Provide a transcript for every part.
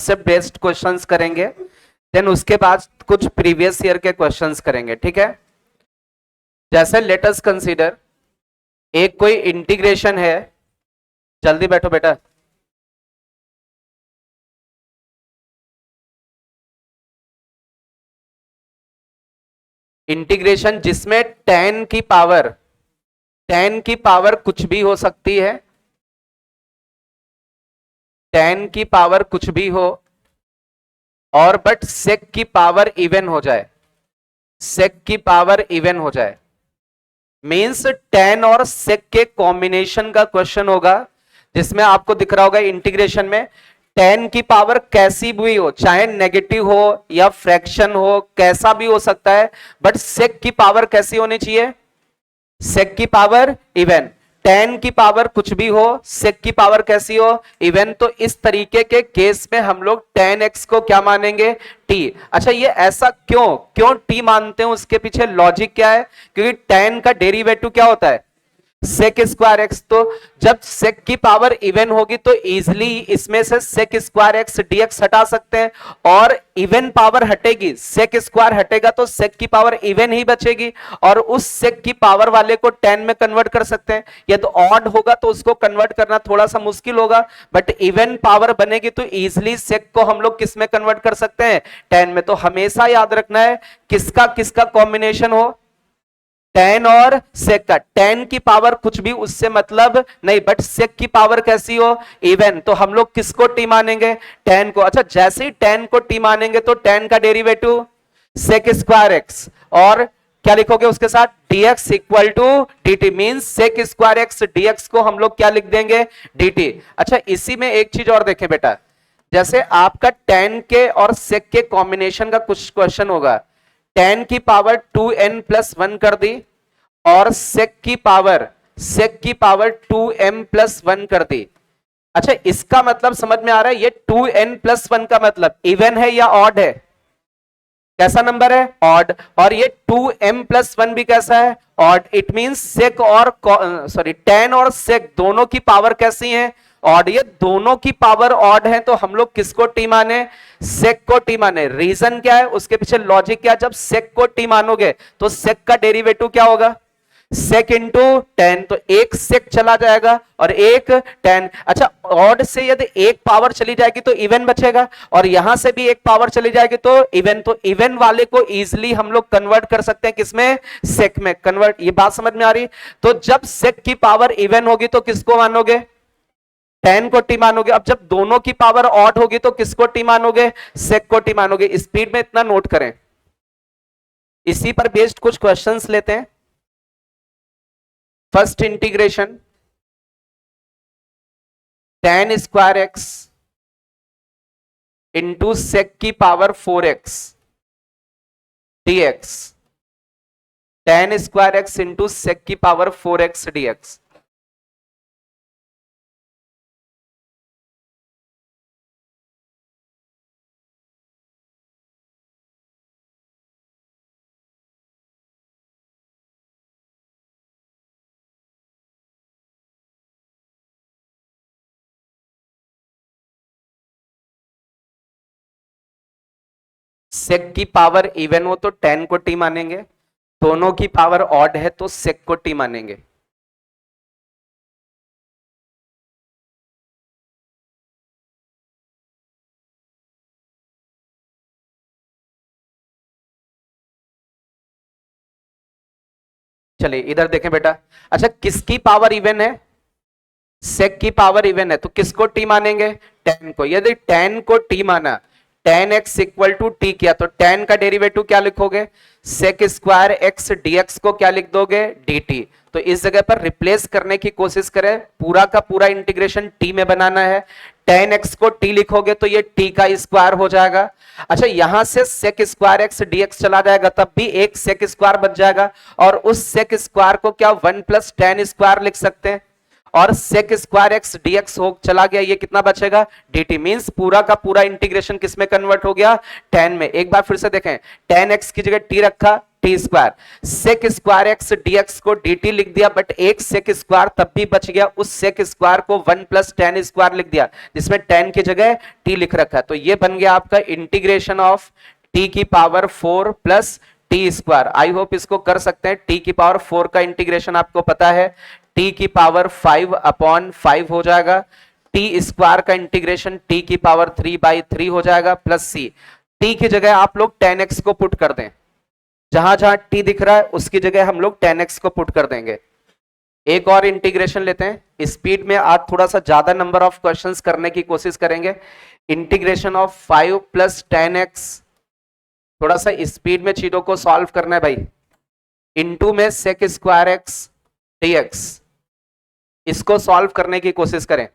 से based questions करेंगे, then उसके बाद कुछ प्रीवियस ईयर के क्वेश्चंस करेंगे, ठीक है। जैसे लेट अस कंसीडर एक कोई इंटीग्रेशन है, जल्दी बैठो बेटा। इंटीग्रेशन जिसमें टेन की पावर कुछ भी हो सकती है, टेन की पावर कुछ भी हो, और बट सेक की पावर इवन हो जाए, सेक की पावर इवन हो जाए, मींस टेन और सेक के कॉम्बिनेशन का क्वेश्चन होगा, जिसमें आपको दिख रहा होगा इंटीग्रेशन में टेन की पावर कैसी भी हो, चाहे नेगेटिव हो या फ्रैक्शन हो, कैसा भी हो सकता है, बट सेक की पावर कैसी होनी चाहिए, सेक की पावर इवन। टेन की पावर कुछ भी हो, सेक की पावर कैसी हो, इवन। तो इस तरीके के केस में हम लोग टेन एक्स को क्या मानेंगे, टी। अच्छा, ये ऐसा क्यों टी मानते हैं, उसके पीछे लॉजिक क्या है? क्योंकि टेन का डेरिवेटिव क्या होता है, सेक स्क्वायर एक्स। तो जब सेक की पावर इवन होगी तो इजिली इसमें से सेक स्क्वायर एक्स डीएक्स हटा सकते हैं, और इवन पावर हटेगी, सेक स्क्वायर हटेगा तो सेक की पावर इवन ही बचेगी, और उस सेक की पावर वाले को 10 में कन्वर्ट कर सकते हैं। यदि ऑड होगा तो उसको कन्वर्ट करना थोड़ा सा मुश्किल होगा, बट इवन पावर बनेगी तो इजिली सेक को हम लोग किस में कन्वर्ट कर सकते हैं, 10 में। तो हमेशा याद रखना है किसका किसका कॉम्बिनेशन हो, टेन और सेक का। टेन की पावर कुछ भी उससे मतलब नहीं, बट सेक की पावर कैसी हो, इवन। तो हम लोग किसको टी मानेंगे, टेन को। अच्छा, जैसे ही टेन को टी मानेंगे तो टेन का डेरिवेटिव सेक स्क्वायर एक्स, और क्या लिखोगे उसके साथ, dx equal to dt, mean sec square x dx को हम लोग क्या लिख देंगे, dt। अच्छा, इसी में एक चीज और देखें बेटा, जैसे आपका टेन के और सेक के कॉम्बिनेशन का कुछ क्वेश्चन होगा, टेन की पावर 2n+1 कर दी, और सेक की पावर 2m+1 कर दी। अच्छा, इसका मतलब समझ में आ रहा है, ये 2n+1 का मतलब इवन है या ऑड है, कैसा नंबर है, ऑड। और ये 2m+1 भी कैसा है, ऑड। इट मींस सेक और टेन और सेक दोनों की पावर कैसी है, ऑड। ये दोनों की पावर ऑड है, तो हम लोग किसको टी माने, सेक को टी माने। रीजन क्या है, उसके पीछे लॉजिक क्या है, जब सेक को टी मानोगे तो सेक का डेरिवेटिव क्या होगा, सेक इंटू टेन। तो एक सेक चला जाएगा और एक टेन। अच्छा, ऑड से यदि एक पावर चली जाएगी तो इवन बचेगा, और यहां से भी एक पावर चली जाएगी तो इवन। तो इवन वाले को इजिली हम लोग कन्वर्ट कर सकते हैं किसमें, सेक में कन्वर्ट। ये बात समझ में आ रही? तो जब सेक की पावर इवन होगी तो किसको मानोगे, टेन को टी मानोगे। अब जब दोनों की पावर ऑड होगी तो किसको टी मानोगे, सेक को टी मानोगे। स्पीड में इतना नोट करें, इसी पर बेस्ड कुछ क्वेश्चंस लेते हैं। First integration tan square x into sec की power 4x dx, tan square x into sec की पावर 4x dx। सेक की पावर इवन हो तो टेन को टी मानेंगे, दोनों की पावर ऑड है तो सेक को टी मानेंगे। चलिए इधर देखें बेटा। अच्छा, किसकी पावर इवन है, सेक की पावर इवन है, तो किसको टी मानेंगे, टेन को। यदि टेन को टी माना, tan x equal to t किया, तो टेन का डेरिवेटिव क्या लिखोगे, सेक स्क्वायर एक्स डीएक्स को क्या लिख दोगे, dt। तो इस जगह पर रिप्लेस करने की कोशिश करें, पूरा का पूरा इंटीग्रेशन टी में बनाना है। टेन एक्स को टी लिखोगे तो ये टी का स्क्वायर हो जाएगा। अच्छा, यहां से सेक स्क्वायर एक्स डीएक्स चला जाएगा, तब भी एक सेक स्क्वायर बच जाएगा, और उस सेक स्क्वायर को क्या 1+tan स्क्वायर लिख सकते हैं, और सेक स्क्वायर एक्स डीएक्स हो चला गया, ये कितना बचेगा, dt। मींस पूरा का पूरा इंटीग्रेशन किस में कन्वर्ट हो गया, tan में। एक बार फिर से देखें, tan x की जगह t रखा, t square, sec square x dx को dt लिख दिया, बट एक सेक स्क्वायर तब भी बच गया, उस सेक स्क्वायर को 1 प्लस टेन स्क्वायर लिख दिया, जिसमें टेन की जगह t लिख रखा है। तो ये बन गया आपका इंटीग्रेशन ऑफ t की power 4 plus T square. I hope इसको कर सकते हैं। t की पावर 4 का इंटीग्रेशन आपको पता है, t की पावर 5 अपॉन 5 हो जाएगा, टी स्क्वायर का इंटीग्रेशन t की पावर 3/3 हो जाएगा, प्लस सी। t की जगह आप लोग 10x को पुट कर दें, जहां जहां t दिख रहा है उसकी जगह हम लोग 10x को पुट कर देंगे। एक और इंटीग्रेशन लेते हैं, स्पीड में आज थोड़ा सा ज्यादा नंबर ऑफ क्वेश्चंस करने की कोशिश करेंगे। इंटीग्रेशन ऑफ 5 प्लस 10x, थोड़ा सा स्पीड में चीजों को सॉल्व करना है भाई। इनटू में सेक स्क्वायर एक्स डीएक्स, इसको सॉल्व करने की कोशिश करें।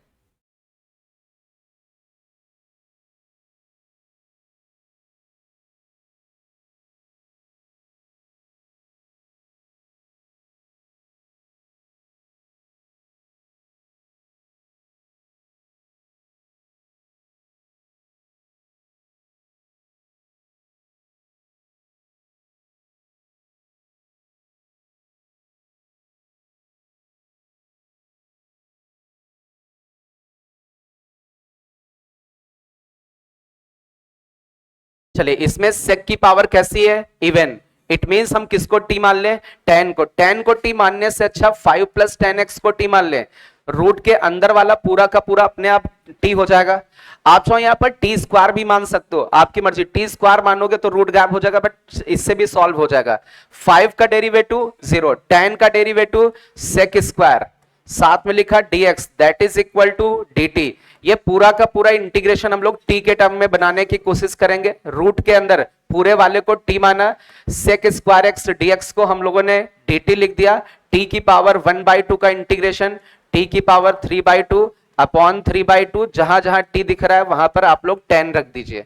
चलिए, इसमें सेक की पावर कैसी है, इवन। इट मींस हम किसको टी मान लें, 10 को। 10 को टी मानने से अच्छा 5 प्लस 10x को टी मान लें, रूट के अंदर वाला पूरा का पूरा अपने आप टी हो जाएगा। आप चाहो यहां पर टी स्क्वायर भी मान सकते हो, आपकी मर्जी। टी स्क्वायर मानोगे तो रूट गायब हो जाएगा, बट इससे भी सॉल्व हो जाएगा। 5 का डेरिवेटिव 0, 10 का डेरिवेटिव सेक स्क्वायर, साथ में लिखा dx that is equal to dt। ये पूरा का पूरा इंटीग्रेशन हम लोग t के टर्म में बनाने की कोशिश करेंगे। रूट के अंदर पूरे वाले को t माना, सेक स्क्वायर एक्स dx को हम लोगों ने dt लिख दिया, t की पावर 1/2 का इंटीग्रेशन t की पावर 3/2 अपॉन 3/2, जहां जहां t दिख रहा है वहां पर आप लोग 10 रख दीजिए।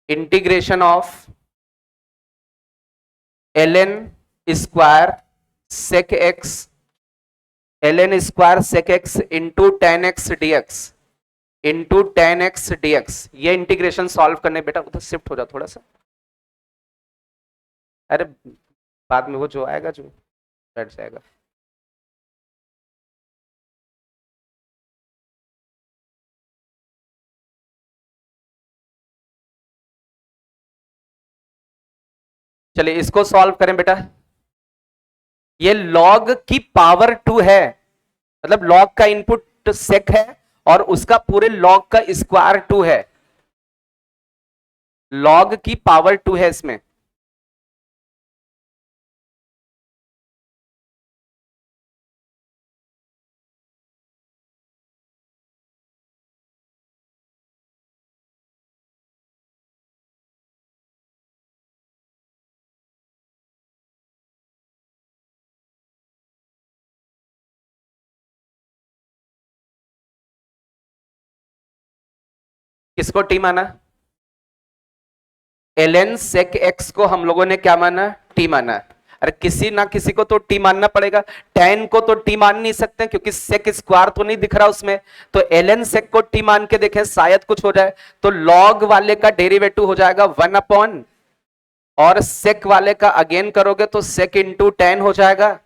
Integration of ln square sec x, ln square sec x into 10x dx, into 10x dx। ये इंटीग्रेशन सॉल्व करने, बेटा उधर शिफ्ट हो जाओ थोड़ा सा, अरे बाद में वो जो आएगा जो बैठ जाएगा। चलिए इसको सॉल्व करें बेटा। ये log की पावर 2 है, मतलब log का इनपुट सेक है और उसका पूरे log का स्क्वायर 2 है, log की पावर 2 है इसमें। किसको टी माना, ln sec x को हम लोगों ने क्या माना, टी माना। अरे किसी ना किसी को तो टी मानना पड़ेगा, 10 को तो टी मान नहीं सकते क्योंकि सेक स्क्वायर तो नहीं दिख रहा उसमें। तो ln sec को टी मान के देखें शायद कुछ हो जाए। तो log वाले का डेरिवेटिव हो जाएगा 1 अपॉन, और सेक वाले का अगेन करोगे तो सेक इंटू 10 हो जाएगा,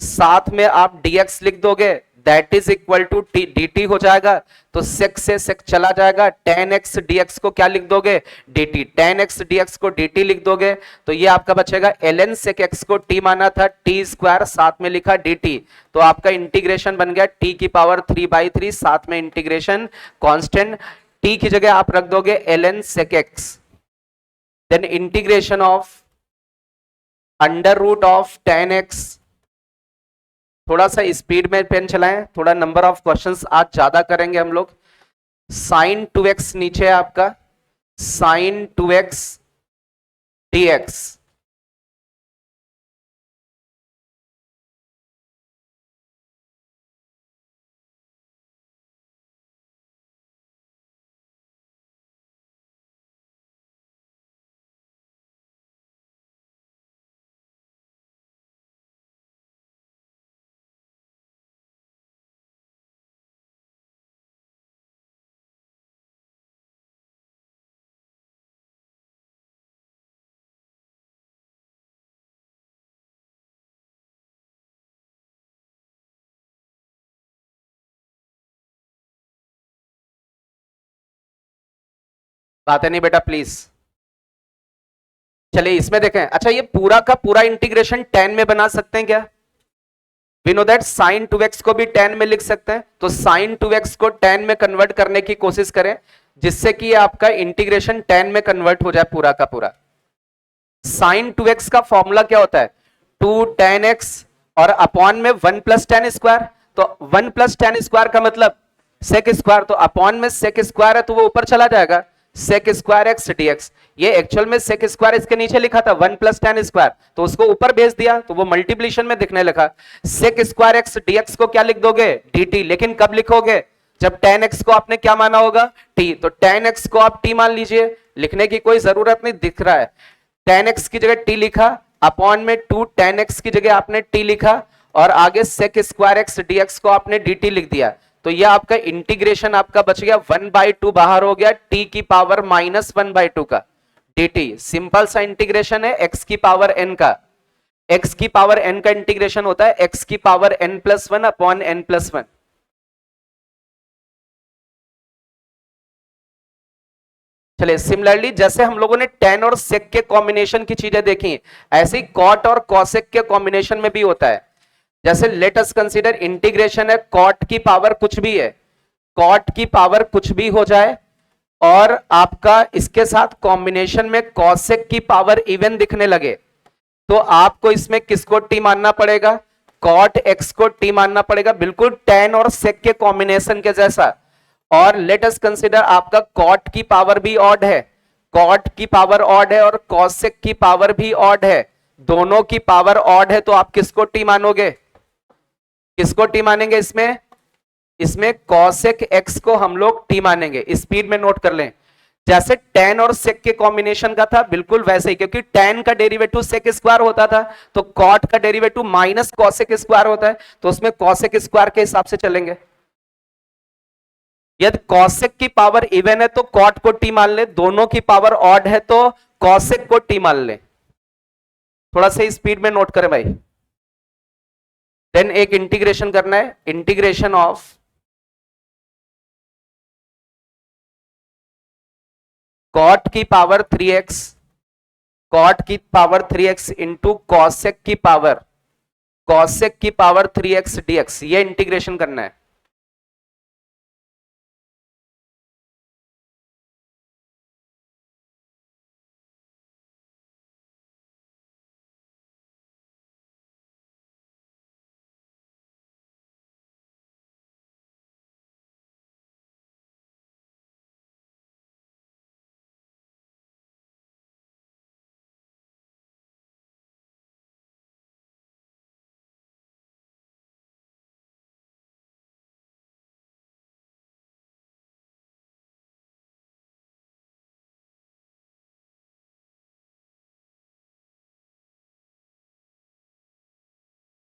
साथ में आप dx लिख दोगे that is equal to dt हो जाएगा। तो सेक से सेक चला जाएगा, 10x dx को क्या लिख दोगे, dt। 10x dx को dt लिख दोगे तो ये आपका बचेगा ln sec x को t माना था, t स्क्वायर साथ में लिखा dt। तो आपका इंटीग्रेशन बन गया t की पावर 3/3, साथ में इंटीग्रेशन कांस्टेंट t की जगह आप रख दोगे ln sec x, then integration of under root of 10x। थोड़ा सा स्पीड में पेन चलाएं, थोड़ा नंबर ऑफ क्वेश्चंस आज ज्यादा करेंगे हम लोग। साइन 2x नीचे है आपका, साइन 2x dx, बात है नहीं बेटा प्लीज। चलिए इसमें देखें, अच्छा ये पूरा का पूरा इंटीग्रेशन 10 में बना सकते हैं क्या? We know that sine 2x को भी 10 में लिख सकते हैं, तो साइन 2x को 10 में कन्वर्ट करने की कोशिश करें जिससे कि आपका इंटीग्रेशन 10 में कन्वर्ट हो जाए पूरा का पूरा। साइन 2x का फॉर्मूला क्या होता है? 2 tan x और अपॉन में 1 प्लस टेन स्क्वायर, तो 1 प्लस टेन स्क्वायर का मतलब सेक स्क्वायर, तो अपॉन में सेक स्क्वायर है तो वो ऊपर चला जाएगा, सेक स्क्वायर एक्स डीएक्स। ये एक्चुअल में सेक स्क्वायर इसके नीचे लिखा था 1 प्लस टेन स्क्वायर, तो उसको ऊपर भेज दिया तो वो मल्टीप्लीकेशन में दिखने लगा। सेक स्क्वायर एक्स डीएक्स को क्या लिख दोगे? dt, लेकिन कब लिखोगे? जब tan x को आपने क्या माना होगा? t, तो tan x को आप t मान लीजिए, लिखने की कोई जरूरत नहीं, दिख रहा है tan x की जगह t लिखा, अपॉन में 2 tan x की जगह आपने t लिखा, और आगे sec स्क्वायर x dx को आपने dt लिख दिया, तो यह आपका इंटीग्रेशन आपका बच गया 1/2 बाहर हो गया, t की पावर -1/2 का dt। सिंपल सा इंटीग्रेशन है x की पावर n का, x की पावर n का इंटीग्रेशन होता है x की पावर n+1 अपॉन n+1। चलिए सिमिलरली जैसे हम लोगों ने tan और sec के कॉम्बिनेशन की चीजें देखी, ऐसे ही cot और cosec के कॉम्बिनेशन में भी होता है। जैसे लेट अस कंसीडर इंटीग्रेशन है, cot की पावर कुछ भी है, cot की पावर कुछ भी हो जाए, और आपका इसके साथ कॉम्बिनेशन में cosec की पावर इवन दिखने लगे, तो आपको इसमें किसको t मानना पड़ेगा? cot x को t मानना पड़ेगा, बिल्कुल tan और sec के कॉम्बिनेशन के जैसा। और लेट अस कंसीडर आपका cot की पावर भी ऑड है, cot की पावर ऑड है और cosec की पावर भी ऑड है, दोनों की पावर ऑड है, तो आप किसको t मानोगे? किसको t मानेंगे इसमें? इसमें cosec x को हम लोग t मानेंगे। स्पीड में नोट कर लें, जैसे tan और sec के कॉम्बिनेशन का था बिल्कुल वैसे ही, क्योंकि tan का डेरिवेटिव sec स्क्वायर होता था, तो cot का डेरिवेटिव माइनस cosec स्क्वायर होता है, तो उसमें cosec स्क्वायर के हिसाब से चलेंगे। यदि cosec की पावर इवन है तो cot को t मान ले, दोनों की पावर ऑड है तो cosec को t मान ले। थोड़ा सा स्पीड में नोट करें भाई। देन एक इंटीग्रेशन करना है, इंटीग्रेशन ऑफ cot की पावर 3x, cot की पावर 3x इंटू cosec की पावर, cosec की पावर 3x dx, ये इंटीग्रेशन करना है।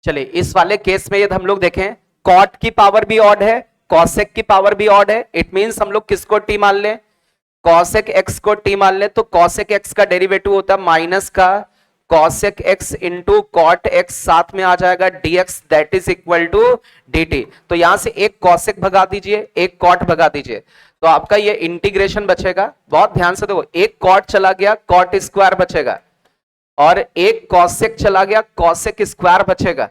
चलिए इस वाले केस में यदि हम लोग देखें, cot की पावर भी ऑड है, cosec की पावर भी ऑड है, इट मींस हम लोग किसको t मान लें? cosec x को t मान ले, तो cosec x का डेरिवेटिव होता है माइनस का cosec x into cot x, साथ में आ जाएगा dx, that is equal to dt। तो यहां से एक cosec भगा दीजिए, एक cot भगा दीजिए, तो आपका ये इंटीग्रेशन बचेगा। बहुत ध्यान से देखो, एक cot चला गया, cot स्क्वायर बचेगा, और एक cosec चला गया, cosec स्क्वायर बचेगा,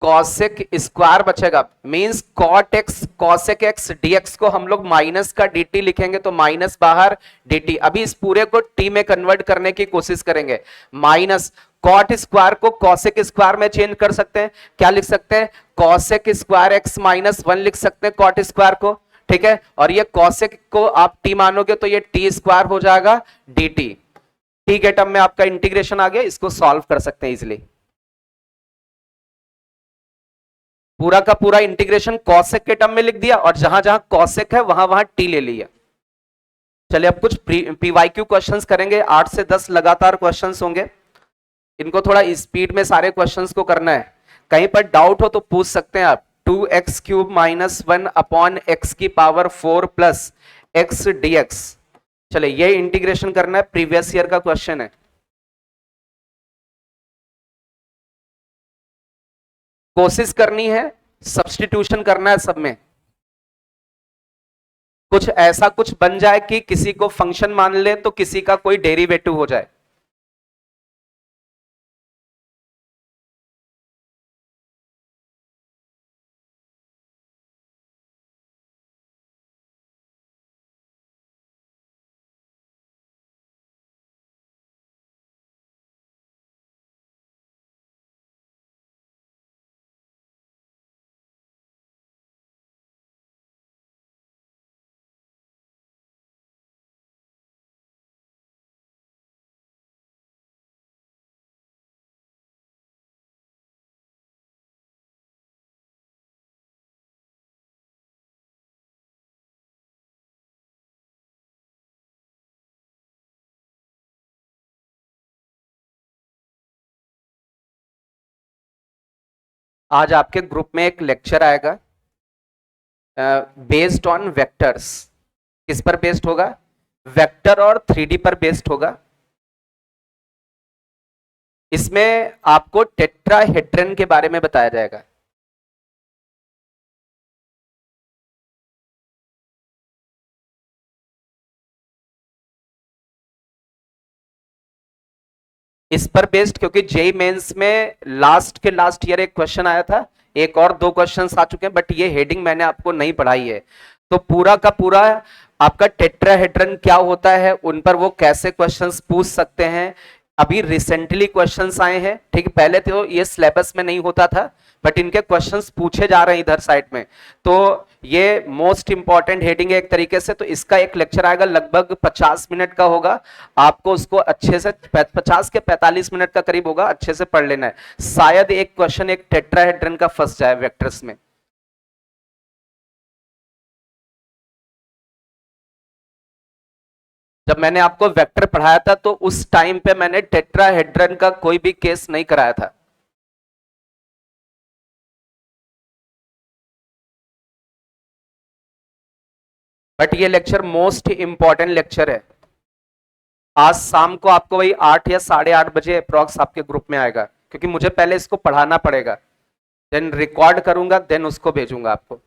cosec स्क्वायर बचेगा, means cot x cosec x dx को हम लोग माइनस का dt लिखेंगे, तो माइनस बाहर dt। अभी इस पूरे को t में कन्वर्ट करने की कोशिश करेंगे, माइनस cot स्क्वायर को cosec स्क्वायर में चेंज कर सकते हैं, क्या लिख सकते हैं? cosec स्क्वायर x -1 लिख सकते हैं cot स्क्वायर को, ठीक है, और ये cosec को आप t मानोगे तो ये t स्क्वायर हो जाएगा dt। t के टर्म में आपका इंटीग्रेशन आ गया, इसको सॉल्व कर सकते हैं इजिली। पूरा का पूरा इंटीग्रेशन cosec के टर्म में लिख दिया, और जहां जहां cosec है वहां वहां t ले लिया। चलिए अब कुछ पीवाईक्यू क्वेश्चंस करेंगे, 8 से 10 लगातार क्वेश्चंस होंगे, इनको थोड़ा स्पीड में सारे क्वेश्चंस को करना है। कहीं पर डाउट हो तो पूछ सकते हैं आप। 2x³ -1 अपॉन x की पावर 4 प्लस x dx। चलिए ये इंटीग्रेशन करना है, प्रीवियस ईयर का क्वेश्चन है। कोशिश करनी है, सब्स्टिट्यूशन करना है सब में, कुछ ऐसा कुछ बन जाए कि किसी को फंक्शन मान ले तो किसी का कोई डेरिवेटिव हो जाए। आज आपके ग्रुप में एक लेक्चर आएगा बेस्ड ऑन वेक्टर्स। किस पर बेस्ड होगा? वेक्टर और 3D पर बेस्ड होगा। इसमें आपको टेट्राहेड्रन के बारे में बताया जाएगा। इस पर बेस्ड, क्योंकि जेई मेंस में लास्ट के लास्ट ईयर एक क्वेश्चन आया था, एक और 2 क्वेश्चंस आ चुके हैं, बट ये हेडिंग मैंने आपको नहीं पढ़ाई है। तो पूरा का पूरा आपका टेट्राहेड्रन क्या होता है, उन पर वो कैसे क्वेश्चंस पूछ सकते हैं, अभी रिसेंटली क्वेश्चंस आए हैं। ठीक है, पहले तो ये सिलेबस में नहीं होता था, बट इनके क्वेश्चंस पूछे जा रहे हैं इधर साइड में। तो ये मोस्ट इंपॉर्टेंट हेडिंग है एक तरीके से। तो इसका एक लेक्चर आएगा, लगभग 50 मिनट का होगा। आपको उसको अच्छे से 50 के 45 मिनट का करीब होगा, अच्छे से पढ़ लेना है। शायद एक क्वेश्चन एक टेट्राहेड्रन का फंस जाए वेक्टर्स में। जब मैंने आपको वेक्टर पढ़ाया था तो उस टाइम पे मैंने टेट्राहेड्रन का कोई भी केस नहीं कराया था। बट ये लेक्चर मोस्ट इंपॉर्टेंट लेक्चर है। आज शाम को आपको वही 8 या 8:30 बजे अप्रॉक्स आपके ग्रुप में आएगा, क्योंकि मुझे पहले इसको पढ़ाना पड़ेगा, देन रिकॉर्ड करूंगा, देन उसको भेजूंगा आपको।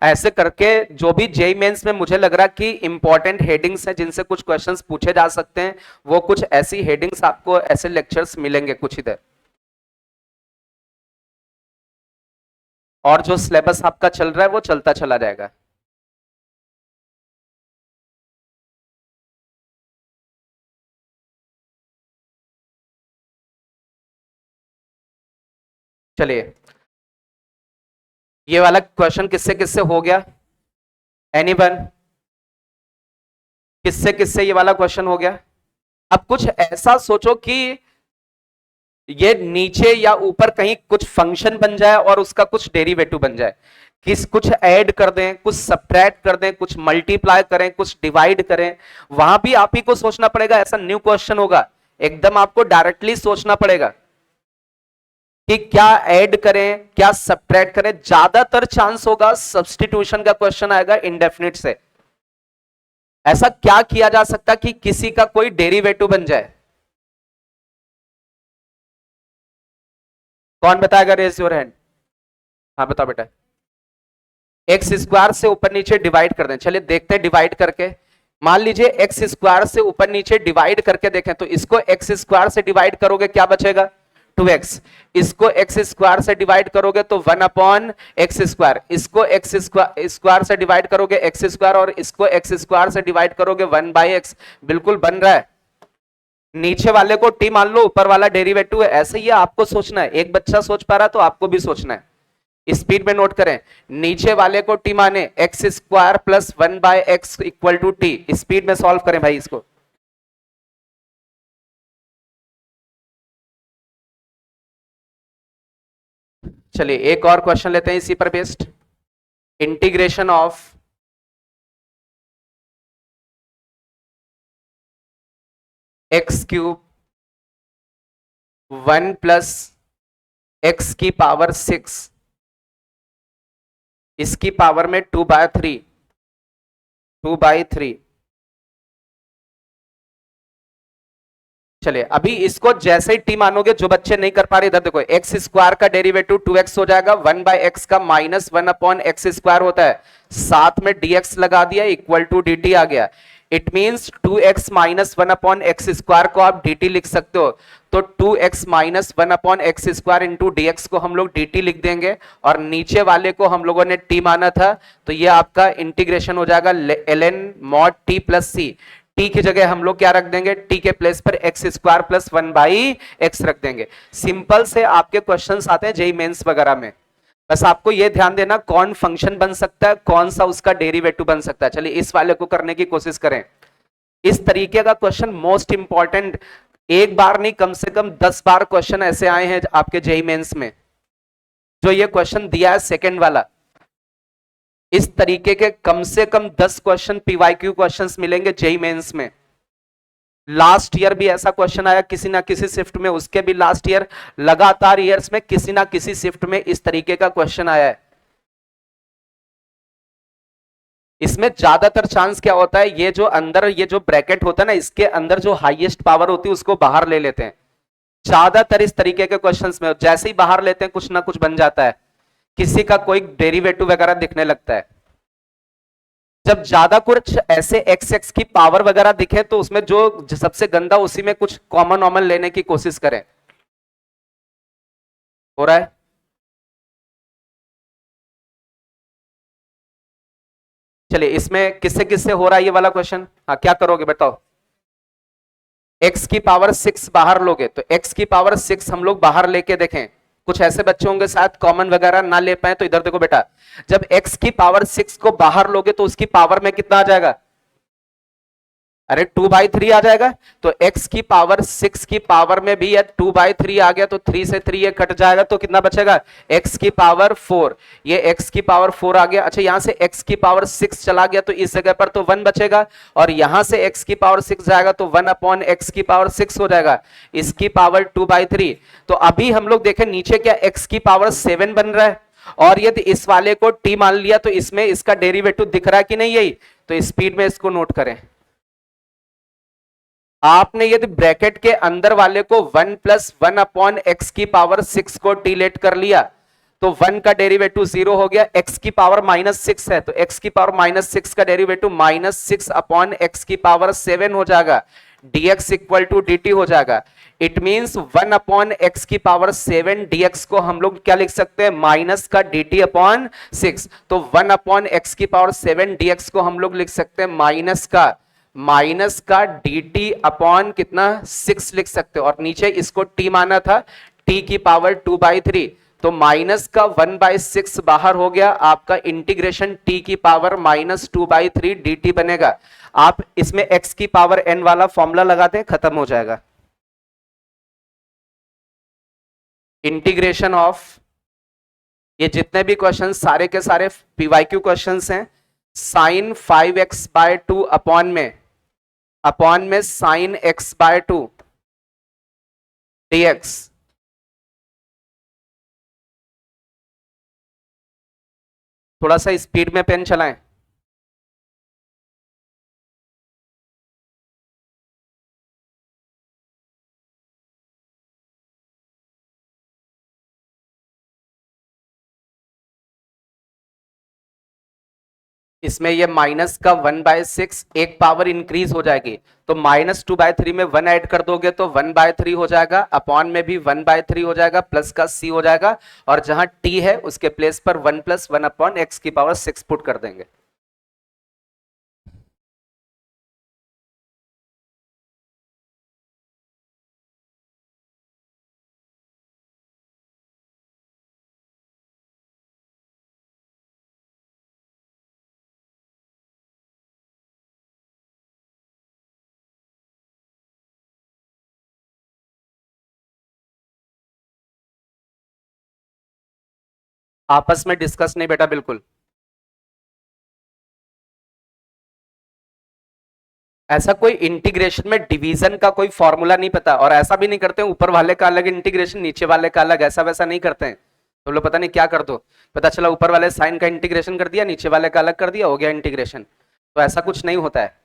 ऐसे करके जो भी जेई मेंस में मुझे लग रहा कि इंपॉर्टेंट हेडिंग्स हैं जिनसे कुछ क्वेश्चंस पूछे जा सकते हैं, वो कुछ ऐसी हेडिंग्स आपको, ऐसे लेक्चर्स मिलेंगे कुछ इधर। और जो सिलेबस आपका चल रहा है वो चलता चला जाएगा। चलिए, ये वाला क्वेश्चन किससे किससे हो गया? एनीवन? किससे किससे ये वाला क्वेश्चन हो गया? अब कुछ ऐसा सोचो कि ये नीचे या ऊपर कहीं कुछ फंक्शन बन जाए और उसका कुछ डेरिवेटिव बन जाए। किस कुछ ऐड कर दें, कुछ सब्ट्रैक्ट कर दें, कुछ मल्टीप्लाई करें, कुछ डिवाइड करें। वहां भी आप ही को सोचना पड़ेगा। ऐसा न्यू क्वेश्चन होगा, एकदम आपको डायरेक्टली सोचना पड़ेगा कि क्या ऐड करें, क्या सब्ट्रैक्ट करें। ज्यादातर चांस होगा सब्स्टिट्यूशन का क्वेश्चन आएगा इंडेफिनिट से। ऐसा क्या किया जा सकता कि किसी का कोई डेरिवेटिव बन जाए? कौन बताएगा? Raise your hand. हाँ बताओ बेटा। एक्स स्क्वायर से ऊपर नीचे डिवाइड कर दें। चलिए देखते हैं डिवाइड करके। मान लीजिए एक्स स्क्वायर से ऊपर नीचे डिवाइड करके देखें, तो इसको एक्स स्क्वायर से डिवाइड करोगे क्या बचेगा? 2x। इसको एक्स स्क्वायर से डिवाइड करोगे तो 1/x²। इसको एक्स स्क्वायर से डिवाइड करोगे एक्स स्क्वायर, और इसको एक्स स्क्वायर से डिवाइड करोगे 1/x। बिल्कुल बन रहा है। नीचे वाले को t मान लो, ऊपर वाला डेरिवेटिव है। ऐसे ही आपको सोचना है। एक बच्चा सोच पा रहा तो आपको भी सोचना है। स्पीड में नोट करें। नीचे वाले को t माने x² + 1/x = t। स्पीड में सॉल्व करें भाई इसको। चलिए एक और क्वेश्चन लेते हैं इसी पर based. Integration of x³ 1 + x⁶, इसकी पावर में 2/3 2/3 चलिए अभी इसको जैसे ही टी मानोगे, जो बच्चे नहीं कर पा रहे इधर देखो, एक्स स्क्वायर का डेरिवेटिव 2x हो जाएगा, 1/x का -1/x² होता है, साथ में dx लगा दिया इक्वल टू dt आ गया। इट मींस 2x -1/x² को आप dt लिख सकते हो, तो 2x -1/x² इंटू dx को हम लोग dt लिख देंगे, और नीचे वाले को हम लोगों ने t माना था, तो ये आपका इंटीग्रेशन हो जाएगा ln mod t प्लस सी। टी की जगह हम लोग क्या रख देंगे, टी के प्लेस पर x² प्लस 1/x रख देंगे। सिंपल से आपके क्वेश्चंस आते हैं जेई मेंस वगैरह में, बस आपको यह ध्यान देना कौन फंक्शन बन सकता है, कौन सा उसका डेरिवेटिव बन सकता है। चलिए इस वाले को करने की कोशिश करें। इस तरीके का क्वेश्चन मोस्ट इंपॉर्टेंट, एक बार नहीं कम से कम 10 बार क्वेश्चन ऐसे आए हैं आपके जेई मेंस में। जो ये क्वेश्चन दिया है सेकंड वाला, इस तरीके के कम से कम 10 क्वेश्चन पीवाईक्यू क्वेश्चंस मिलेंगे जेई मेंस में। लास्ट ईयर भी ऐसा क्वेश्चन आया किसी ना किसी शिफ्ट में, उसके भी लास्ट ईयर, लगातार ईयर्स में किसी ना किसी शिफ्ट में इस तरीके का क्वेश्चन आया है। इसमें ज्यादातर चांस क्या होता है, ये जो अंदर ये जो ब्रैकेट होता है ना, इसके अंदर जो हाईएस्ट पावर होती है उसको बाहर ले लेते हैं ज्यादातर इस तरीके के क्वेश्चंस में। जैसे ही बाहर लेते हैं कुछ ना कुछ बन जाता है, किसी का कोई डेरिवेटिव वगैरह दिखने लगता है। जब ज्यादा कुछ ऐसे एक्स की पावर वगैरह दिखे तो उसमें जो सबसे गंदा उसी में कुछ कॉमन नॉमन लेने की कोशिश करें। हो रहा है? चलिए इसमें किससे किससे हो रहा है ये वाला क्वेश्चन। हाँ क्या करोगे बताओ। x की पावर 6 बाहर लोगे, तो x की पावर 6 हम लोग बाहर लेके देखें, कुछ ऐसे बच्चे होंगे साथ कॉमन वगैरह ना ले पाए, तो इधर देखो बेटा, जब x की पावर 6 को बाहर लोगे तो उसकी पावर में कितना आ जाएगा, अरे 2/3 आ जाएगा। तो x की पावर 6 की पावर में भी 2/3 आ गया, तो 3 से 3 ये कट जाएगा, तो कितना बचेगा, x की पावर 4। ये x की पावर 4 आ गया। अच्छा यहां से x की पावर 6 चला गया, तो इस जगह पर तो 1 बचेगा, और यहां से x की पावर 6 जाएगा तो 1/x की पावर 6 हो जाएगा, इसकी पावर 2/3। तो अभी हम लोग देखें नीचे क्या x की पावर 7 बन रहा है, और यदि इस वाले को t मान लिया तो इसमें इसका डेरिवेटिव दिख रहा है कि नहीं, यही तो स्पीड में इसको नोट करें। आपने यदि ब्रैकेट के अंदर वाले को 1 + 1/x की पावर 6 को टी लेट कर लिया, तो 1 का डेरिवेटिव 0 हो गया, x की पावर -6 है, तो x की पावर -6 का डेरिवेटिव -6/x की पावर 7 हो जाएगा, dx इक्वल टू dt हो जाएगा। इट मींस 1/x की पावर 7 dx को हम लोग क्या लिख सकते हैं, माइनस का dt/6। तो 1/x की पावर 7 dx को हम लोग लिख सकते हैं माइनस का dt अपॉन कितना 6 लिख सकते हो, और नीचे इसको t माना था, t की पावर 2/3, तो माइनस का 1/6 बाहर हो गया, आपका इंटीग्रेशन t की पावर -2/3 dt बनेगा। आप इसमें x की पावर n वाला फॉर्मूला लगाते हैं, खत्म हो जाएगा। इंटीग्रेशन ऑफ ये जितने भी क्वेश्चन सारे के सारे पीवाईक्यू क्वेश्चंस हैं, sin 5x/2 अपॉन में sin x/2 dx। थोड़ा सा स्पीड में पेन चलाएं। इसमें ये माइनस का 1/6 एक पावर इंक्रीज हो जाएगी, तो -2/3 में 1 ऐड कर दोगे तो 1/3 हो जाएगा, अपॉन में भी 1/3 हो जाएगा, प्लस का c हो जाएगा, और जहां t है उसके प्लेस पर 1 + 1/x की पावर 6 पुट कर देंगे। आपस में डिस्कस नहीं बेटा, बिल्कुल ऐसा कोई इंटीग्रेशन में डिवीजन का कोई फॉर्मूला नहीं पता, और ऐसा भी नहीं करते हैं ऊपर वाले का अलग इंटीग्रेशन नीचे वाले का अलग, ऐसा वैसा नहीं करते हैं। तो लोग पता नहीं क्या कर दो, पता चला ऊपर वाले साइन का इंटीग्रेशन कर दिया, नीचे वाले का अलग कर दिया, हो गया इंटीग्रेशन। तो ऐसा कुछ नहीं होता है।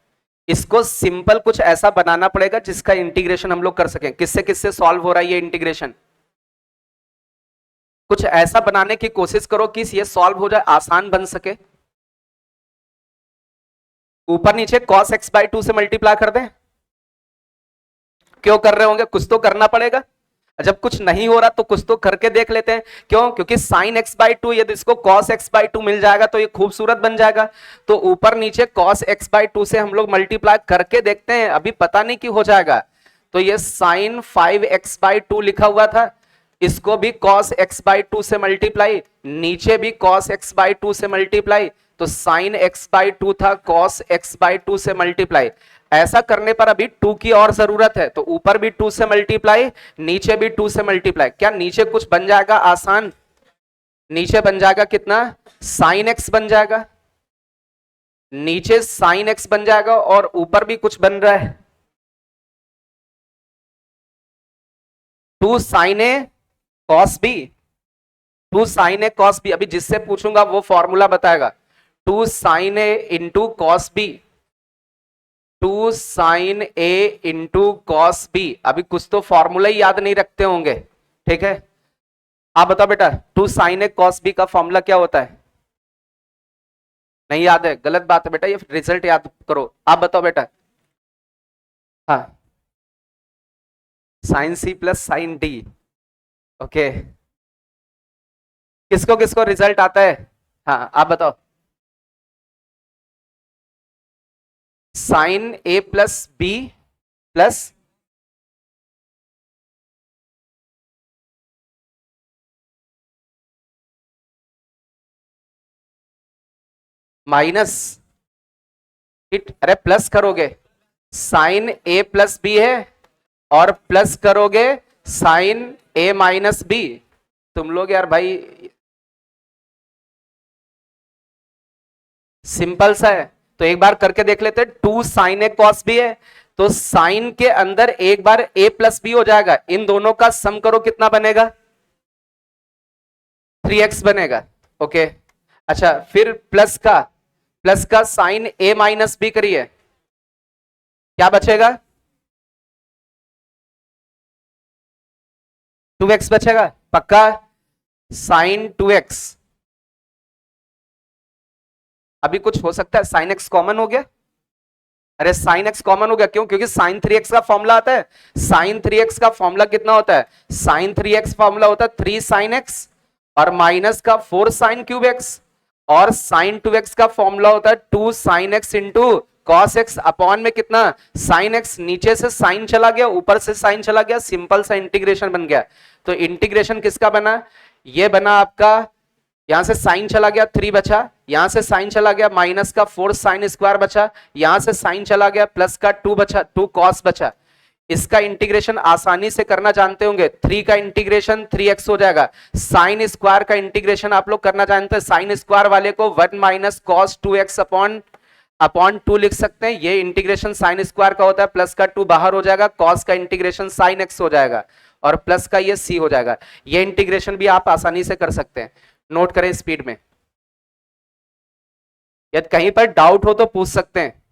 इसको सिंपल कुछ ऐसा बनाना पड़ेगा जिसका इंटीग्रेशन हम लोग कर सकें। किससे किससे सॉल्व हो रहा है ये इंटीग्रेशन? कुछ ऐसा बनाने की कोशिश करो कि ये सॉल्व हो जाए, आसान बन सके। ऊपर नीचे cos x बाई 2 से मल्टीप्लाई कर दें। क्यों कर रहे होंगे? कुछ तो करना पड़ेगा। जब कुछ नहीं हो रहा तो कुछ तो करके देख लेते हैं। क्यों? क्योंकि साइन एक्स बाई टू यदि इसको कॉस एक्स बाई टू मिल जाएगा तो ये खूबसूरत बन जाएगा। तो ऊपर नीचे कॉस एक्स बाई टू से हम लोग मल्टीप्लाई करके देखते हैं, अभी पता नहीं कि हो जाएगा। तो ये साइन 5x बाई टू लिखा हुआ था, इसको भी cos x बाई टू से मल्टीप्लाई, नीचे भी cos x बाई टू से मल्टीप्लाई, तो साइन x बाई टू था cos x बाई टू से मल्टीप्लाई। ऐसा करने पर अभी 2 की और जरूरत है, तो ऊपर भी 2 से मल्टीप्लाई, नीचे भी 2 से मल्टीप्लाई। क्या नीचे कुछ बन जाएगा आसान? नीचे बन जाएगा कितना? साइन x बन जाएगा, नीचे साइन x बन जाएगा, और ऊपर भी कुछ बन रहा है, 2 साइन ए कॉस बी, 2 साइन ए कॉस बी। अभी जिससे पूछूंगा वो फॉर्मूला बताएगा। 2 साइन ए इंटू कॉस बी, 2 साइन ए इंटू कॉस बी। अभी कुछ तो फॉर्मूला ही याद नहीं रखते होंगे, ठीक है? आप बताओ बेटा, 2 साइन ए कॉस बी का फॉर्मूला क्या होता है? नहीं याद है, गलत बात है बेटा, ये रिजल्ट याद करो। आप बताओ बेटा। हाँ, sine C plus sine D. Okay, किसको किसको रिजल्ट आता है? हाँ आप बताओ। Sine A plus B plus minus, अरे प्लस करोगे, साइन ए प्लस बी है, और प्लस करोगे साइन ए माइनस बी। तुम लोग यार भाई, सिंपल सा है। तो एक बार करके देख लेते हैं। 2 साइन ए कॉस बी है, तो साइन के अंदर एक बार ए प्लस बी हो जाएगा, इन दोनों का सम करो कितना बनेगा? 3x बनेगा। ओके, अच्छा फिर प्लस का साइन ए माइनस बी करिए, क्या बचेगा? 2x बचेगा पक्का। साइन 2x, अभी कुछ हो सकता है साइन x कॉमन हो गया। अरे साइन x कॉमन हो गया, क्यों? क्योंकि साइन 3x का फॉर्मूला आता है। साइन 3x का फॉर्मूला कितना होता है? साइन 3x फॉर्मूला होता है 3 साइन x और माइनस का 4 साइन क्यूब x, और साइन 2x का फॉर्मूला होता है 2 साइन x इंटू कॉस एक्स अपॉन में कितना? Sine x। नीचे से साइन चला गया, ऊपर से साइन चला गया, सिंपल सा इंटीग्रेशन बन गया। तो इंटीग्रेशन किसका बना? ये बना आपका, यहां से साइन चला गया 3 बचा, यहां से साइन चला गया माइनस का 4 साइन स्क्वायर बचा, यहां से साइन चला गया प्लस का 2 बचा, 2 कॉस बचा। इसका इंटीग्रेशन आसानी से करना जानते होंगे। 3 का इंटीग्रेशन 3x हो जाएगा। साइन स्क्वायर का इंटीग्रेशन आप लोग करना जानते हैं, साइन स्क्वायर वाले को 1 minus cos 2x upon upon 2 लिख सकते हैं। ये इंटीग्रेशन साइन स्क्वायर का होता है, प्लस का 2 बाहर हो जाएगा, कॉस का इंटीग्रेशन साइन x हो जाएगा, और प्लस का ये c हो जाएगा। ये इंटीग्रेशन भी आप आसानी से कर सकते हैं। नोट करें स्पीड में, यदि कहीं पर डाउट हो तो पूछ सकते हैं।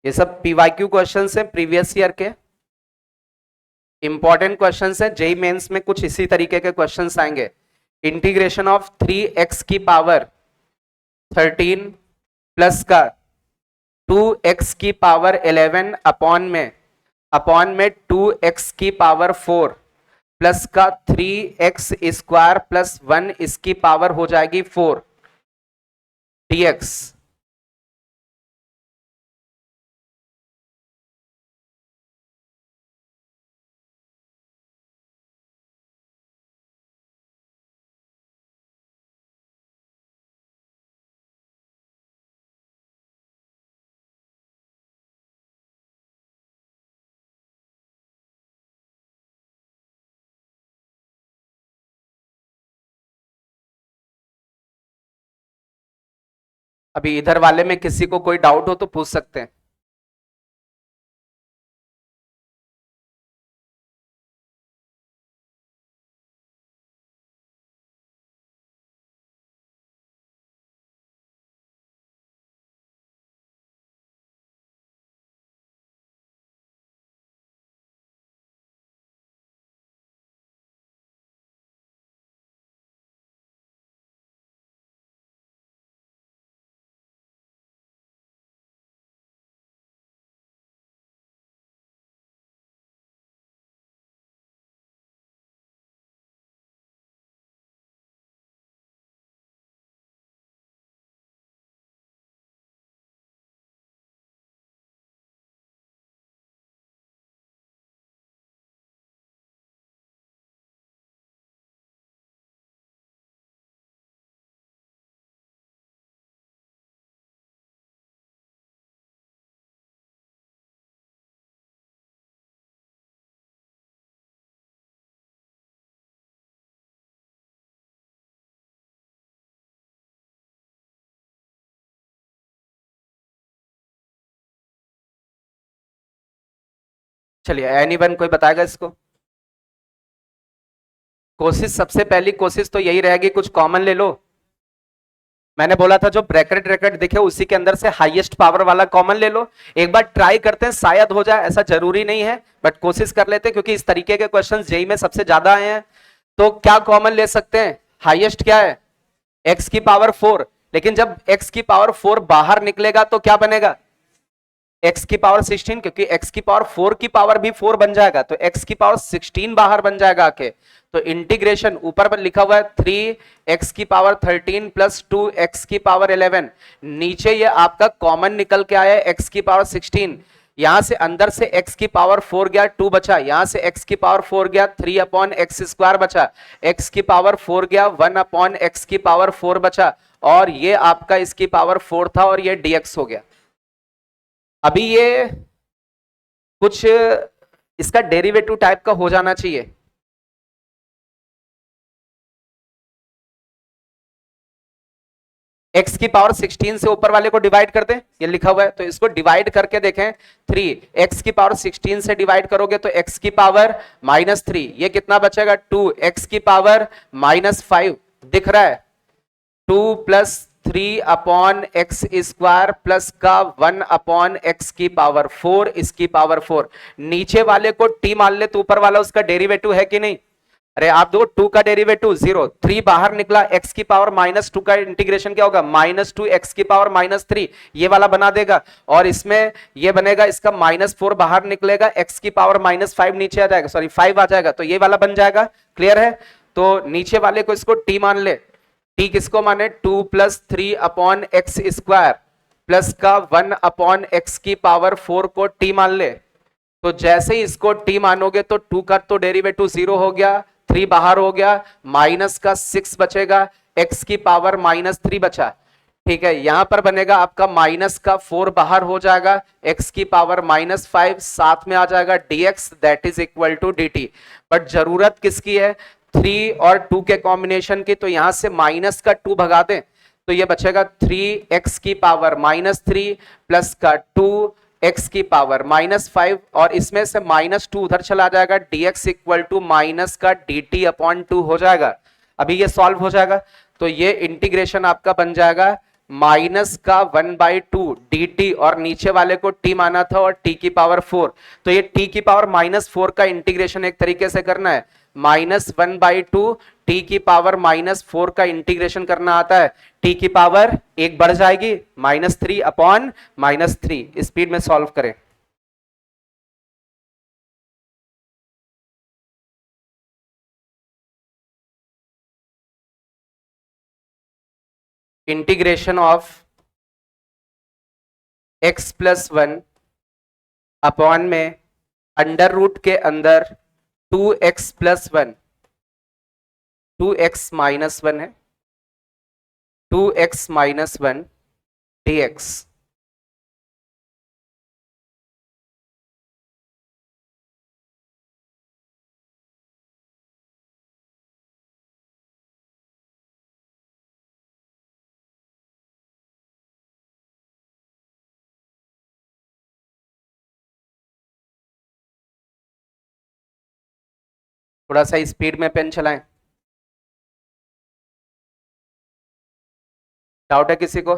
ये सब पीवाईक्यू क्वेश्चंस हैं, प्रीवियस ईयर के इंपॉर्टेंट क्वेश्चंस हैं। जेई मेंस में कुछ इसी तरीके के क्वेश्चंस आएंगे। इंटीग्रेशन ऑफ 3x की पावर 13 प्लस का 2x की पावर 11 अपॉन में 2x की पावर 4 प्लस का 3x स्क्वायर प्लस 1 इसकी पावर हो जाएगी 4 dx। अभी इधर वाले में किसी को कोई डाउट हो तो पूछ सकते हैं। चलिए, एनीवन कोई बताएगा इसको? कोशिश, सबसे पहली कोशिश तो यही रहेगी, कुछ कॉमन ले लो। मैंने बोला था जो ब्रैकेट ब्रैकेट दिखे उसी के अंदर से हाईएस्ट पावर वाला कॉमन ले लो। एक बार ट्राई करते हैं, शायद हो जाए, ऐसा जरूरी नहीं है, बट कोशिश कर लेते हैं क्योंकि इस तरीके के क्वेश्चंस जेई में सबसे ज्यादा आए हैं। तो क्या कॉमन ले सकते हैं? हाईएस्ट क्या है? एक्स की पावर 4। लेकिन जब एक्स की पावर 4 बाहर निकलेगा तो क्या बनेगा? एक्स की पावर 16, क्योंकि एक्स की पावर 4 की पावर भी 4 बन जाएगा, तो एक्स की पावर 16 बाहर बन जाएगा आके। तो इंटीग्रेशन ऊपर पर लिखा हुआ है 3 एक्स की पावर 13 प्लस 2 एक्स की पावर 11। नीचे ये आपका कॉमन निकल के आया है एक्स की पावर 16। यहां से अंदर से x की पावर 4 गया, 2 बचा। यहां से x की पावर 4 गया, 3 अपॉन एक्स स्क्वायर बचा। x की पावर 4 गया, 1 अपॉन एक्स की पावर 4 बचा। और ये आपका इसकी पावर 4 था और ये dx हो गया। अभी ये कुछ इसका डेरिवेटिव टाइप का हो जाना चाहिए। x की पावर 16 से ऊपर वाले को डिवाइड कर दें, ये लिखा हुआ है, तो इसको डिवाइड करके देखें। 3 x की पावर 16 से डिवाइड करोगे तो x की पावर -3, ये कितना बचेगा? 2 x की पावर -5 दिख रहा है। 2 plus 3 upon x square plus का 1 अपॉन एक्स की पावर 4, इसकी पावर 4। नीचे वाले को t मान ले तो ऊपर वाला उसका डेरिवेटिव है कि नहीं? अरे आप दो, 2 का डेरिवेटिव 0, 3 बाहर निकला, x की पावर -2 का इंटीग्रेशन क्या होगा? -2 x की पावर -3, ये वाला बना देगा। और इसमें ये बनेगा, इसका -4 बाहर निकलेगा, x की पावर -5 नीचे आ जाएगा, सॉरी 5 आ जाएगा, तो ये वाला बन जाएगा। क्लियर है? तो नीचे वाले को इसको t मान ले। टी किसको माने? 2 plus 3 upon x square plus का 1 अपॉन एक्स की पावर 4 को टी मान ले। तो जैसे ही इसको टी मानोगे तो 2 का तो डेरिवेटिव 0 हो गया, 3 बाहर हो गया, माइनस का 6 बचेगा, एक्स की पावर -3 बचा। ठीक है, यहां पर बनेगा आपका माइनस का 4 बाहर हो जाएगा, एक्स की पावर -5 साथ में आ जाएगा, dx that is equal to dt। But जरूरत किसकी है? 3 और 2 के कॉम्बिनेशन की। तो यहां से माइनस का 2 भगा दें तो ये बचेगा 3x की पावर -3 प्लस का 2 x की पावर -5, और इसमें से -2 उधर चला जाएगा, dx इक्वल टू माइनस का dt अपॉन 2 हो जाएगा। अभी ये सॉल्व हो जाएगा तो ये इंटीग्रेशन आपका बन जाएगा माइनस का 1/2 dt, और नीचे वाले को t माना था और t की पावर 4। तो ये t की पावर -4 का इंटीग्रेशन एक तरीके से करना है, -1/2 t की पावर -4 का इंटीग्रेशन करना आता है। t की पावर एक बढ़ जाएगी, -3 अपॉन -3। स्पीड में सॉल्व करें। Integration of x plus 1 upon में अंडर रूट के अंदर 2x प्लस 1, 2x माइनस 1 है, 2x माइनस 1 dx। थोड़ा सा स्पीड में पेन चलाएं। डाउट है किसी को?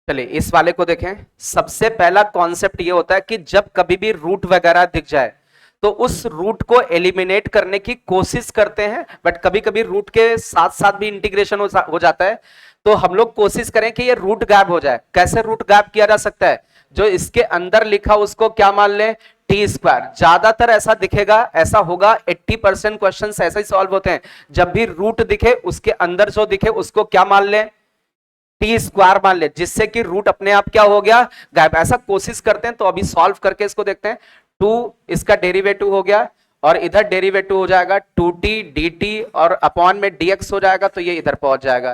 चलिए इस वाले को देखें। सबसे पहला कॉन्सेप्ट ये होता है कि जब कभी भी रूट वगैरह दिख जाए तो उस रूट को एलिमिनेट करने की कोशिश करते हैं, बट कभी कभी रूट के साथ साथ भी इंटीग्रेशन हो जाता है। तो हम लोग कोशिश करें कि ये रूट गायब हो जाए। कैसे रूट गायब किया जा सकता है? जो इसके अंदर लिखा उसको क्या मान लें? T square. ज्यादातर ऐसा दिखेगा, ऐसा होगा, 80% क्वेश्चन ऐसे ही सॉल्व होते हैं। जब भी रूट दिखे उसके अंदर जो दिखे उसको क्या मान लें? टी स्क्वायर मान ले, जिससे कि रूट अपने आप क्या हो गया? गायब। ऐसा कोशिश करते हैं। तो अभी सॉल्व करके इसको देखते हैं। 2 इसका डेरिवेटिव हो गया और इधर डेरिवेटिव हो जाएगा 2t dt और अपॉन में dx हो जाएगा, तो ये इधर पहुंच जाएगा।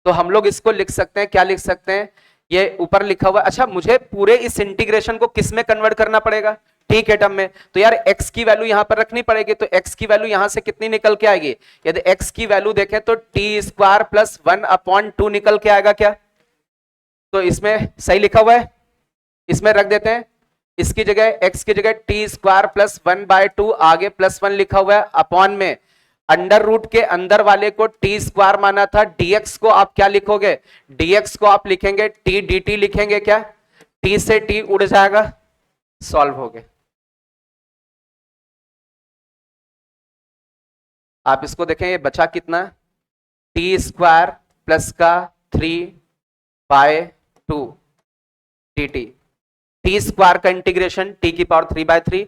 तो हम लोग इसको लिख सकते हैं, क्या लिख सकते हैं? ये ऊपर लिखा हुआ। अच्छा, मुझे पूरे इस इंटीग्रेशन को किस में कन्वर्ट करना पड़ेगा? ठीक है, टर्म में। तो यार x की वैल्यू यहां पर रखनी पड़ेगी। तो x की वैल्यू यहां से कितनी निकल के आएगी? यदि x की वैल्यू देखें तो टी स्क्वायर प्लस 1/2 निकल के आएगा क्या? तो इसमें सही लिखा हुआ है, इसमें रख देते हैं। इसकी जगह x की जगह टी स्क्वायर प्लस 1/2, आगे +1 लिखा हुआ है, अपॉन में अंडर रूट के अंदर वाले को टी स्क्वायर माना था। dx को आप क्या लिखोगे? dx को आप लिखेंगे टी dt लिखेंगे क्या? t से t उड़ जाएगा, सॉल्व हो गए। आप इसको देखें, ये बचा कितना? टी स्क्वायर प्लस का 3/2 dt। टी स्क्वायर का इंटीग्रेशन टी की पावर 3/3,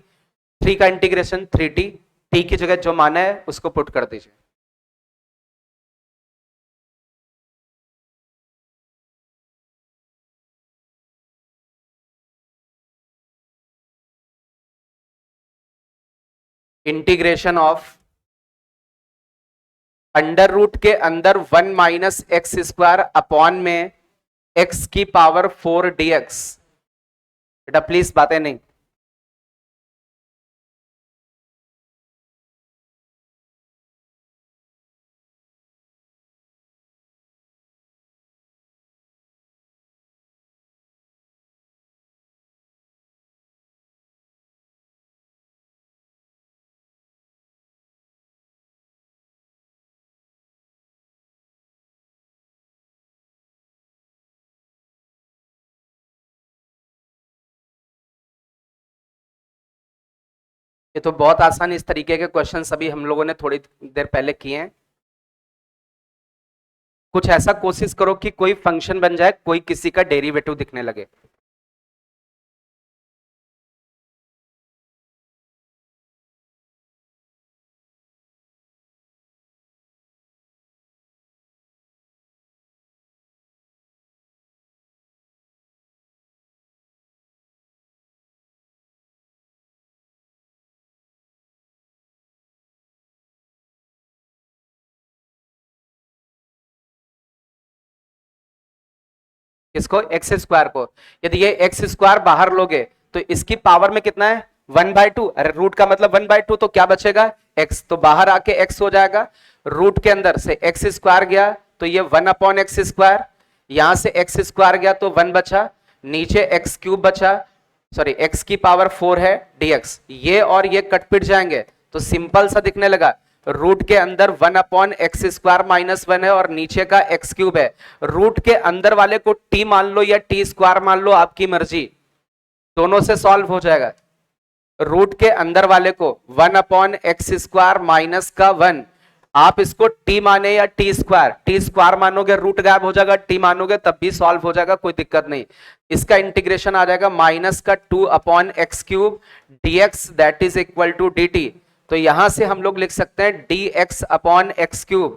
3 का इंटीग्रेशन 3t। टी की जगह जो माना है उसको पुट कर दीजिए। इंटीग्रेशन ऑफ अंडर रूट के अंदर 1 माइनस एक्स स्क्वायर अपॉन में x की पावर 4 dx। बेटा प्लीज बातें नहीं। ये तो बहुत आसान, इस तरीके के क्वेश्चन सभी हम लोगों ने थोड़ी देर पहले किए हैं। कुछ ऐसा कोशिश करो कि कोई फंक्शन बन जाए, कोई किसी का डेरिवेटिव दिखने लगे। किसको? एक्स स्क्वायर को। यदि ये एक्स स्क्वायर बाहर लोगे तो इसकी पावर में कितना है? 1/2। अरे रूट का मतलब 1/2, तो क्या बचेगा? एक्स। तो बाहर आके एक्स हो जाएगा। रूट के अंदर से एक्स स्क्वायर गया तो ये 1/x²। यहां से एक्स स्क्वायर गया तो 1 बचा, नीचे एक्स क्यूब बचा, सॉरी एक्स की पावर 4 है dx। ये और ये कट पिट जाएंगे तो सिंपल सा दिखने लगा। रूट के अंदर 1/x² माइनस 1 है और नीचे का एक्स क्यूब है। रूट के अंदर वाले को t मान लो या t स्क्वायर मान लो, आपकी मर्जी, दोनों से सॉल्व हो जाएगा। रूट के अंदर वाले को 1/x² माइनस का 1, आप इसको t माने या t स्क्वायर मानोगे रूट गायब हो जाएगा, t मानोगे तब भी सॉल्व हो जाएगा, कोई दिक्कत नहीं। इसका इंटीग्रेशन आ जाएगा माइनस का 2/x³ dx that is equal to dt। तो यहां से हम लोग लिख सकते हैं dx/x³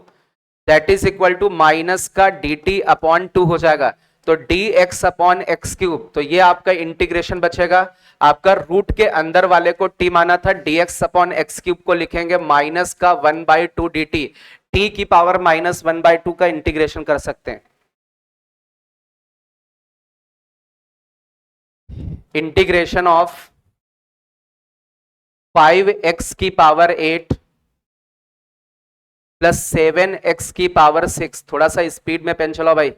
that is equal to minus का dt/2 हो जाएगा। तो dx/x³, तो ये आपका इंटीग्रेशन बचेगा। आपका रूट के अंदर वाले को t माना था, dx/x³ को लिखेंगे माइनस का 1/2 dt। t की पावर -1/2 का इंटीग्रेशन कर सकते हैं। इंटीग्रेशन ऑफ 5x की पावर 8 प्लस 7x की पावर 6, थोड़ा सा स्पीड में पेन चलाओ भाई,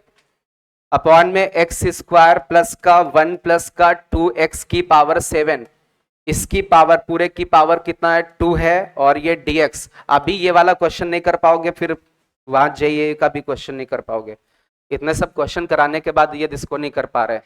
अपॉन में x² प्लस का 1 प्लस का 2x की पावर 7। इसकी पावर पूरे की पावर कितना है? 2 है, और ये dx। अभी ये वाला क्वेश्चन नहीं कर पाओगे, फिर वहां जाइए का भी क्वेश्चन नहीं कर पाओगे। इतने सब क्वेश्चन कराने के बाद ये इसको नहीं कर पा रहे।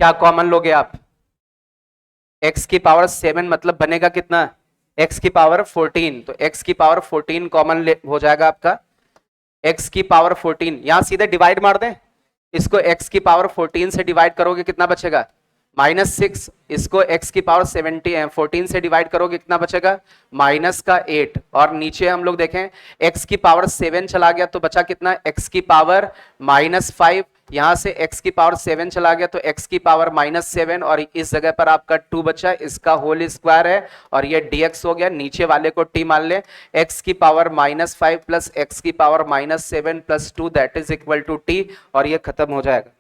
क्या कॉमन लोगे आप? x की पावर 7 मतलब बनेगा कितना? x की पावर 14, तो x की पावर 14 कॉमन हो जाएगा आपका। x की पावर 14 यहां सीधे डिवाइड मार दें, इसको x की पावर 14 से डिवाइड करोगे कितना बचेगा? -6। इसको x की पावर 14 से डिवाइड करोगे कितना बचेगा? -8। और नीचे हम लोग देखें x की पावर 7 चला गया तो बचा कितना? x की पावर -5। यहां से x की पावर 7 चला गया तो x की पावर -7 और इस जगह पर आपका 2 बचा, इसका होल स्क्वायर है और ये dx हो गया। नीचे वाले को t मान ले, x की पावर -5 प्लस x की power -7 plus 2 that is equal to t, और ये खत्म हो जाएगा।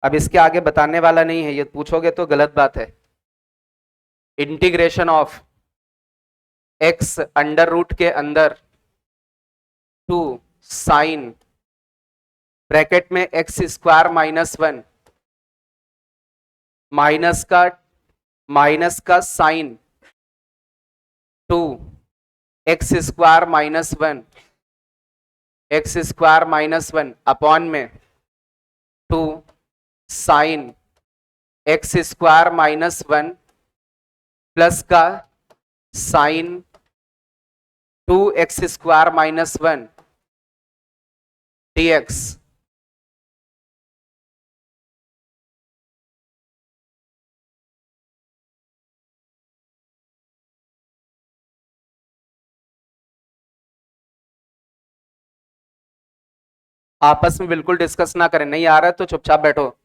अब इसके आगे बताने वाला नहीं है, ये पूछोगे तो गलत बात है। Integration of x under root के अंदर 2 साइन ब्रैकेट में x स्क्वायर -1 माइनस का साइन 2 x स्क्वायर -1 अपॉन में 2 साइन x स्क्वायर -1 प्लस का साइन 2x स्क्वायर -1 dx। आपस में बिल्कुल डिस्कस ना करें, नहीं आ रहा है तो चुपचाप बैठो।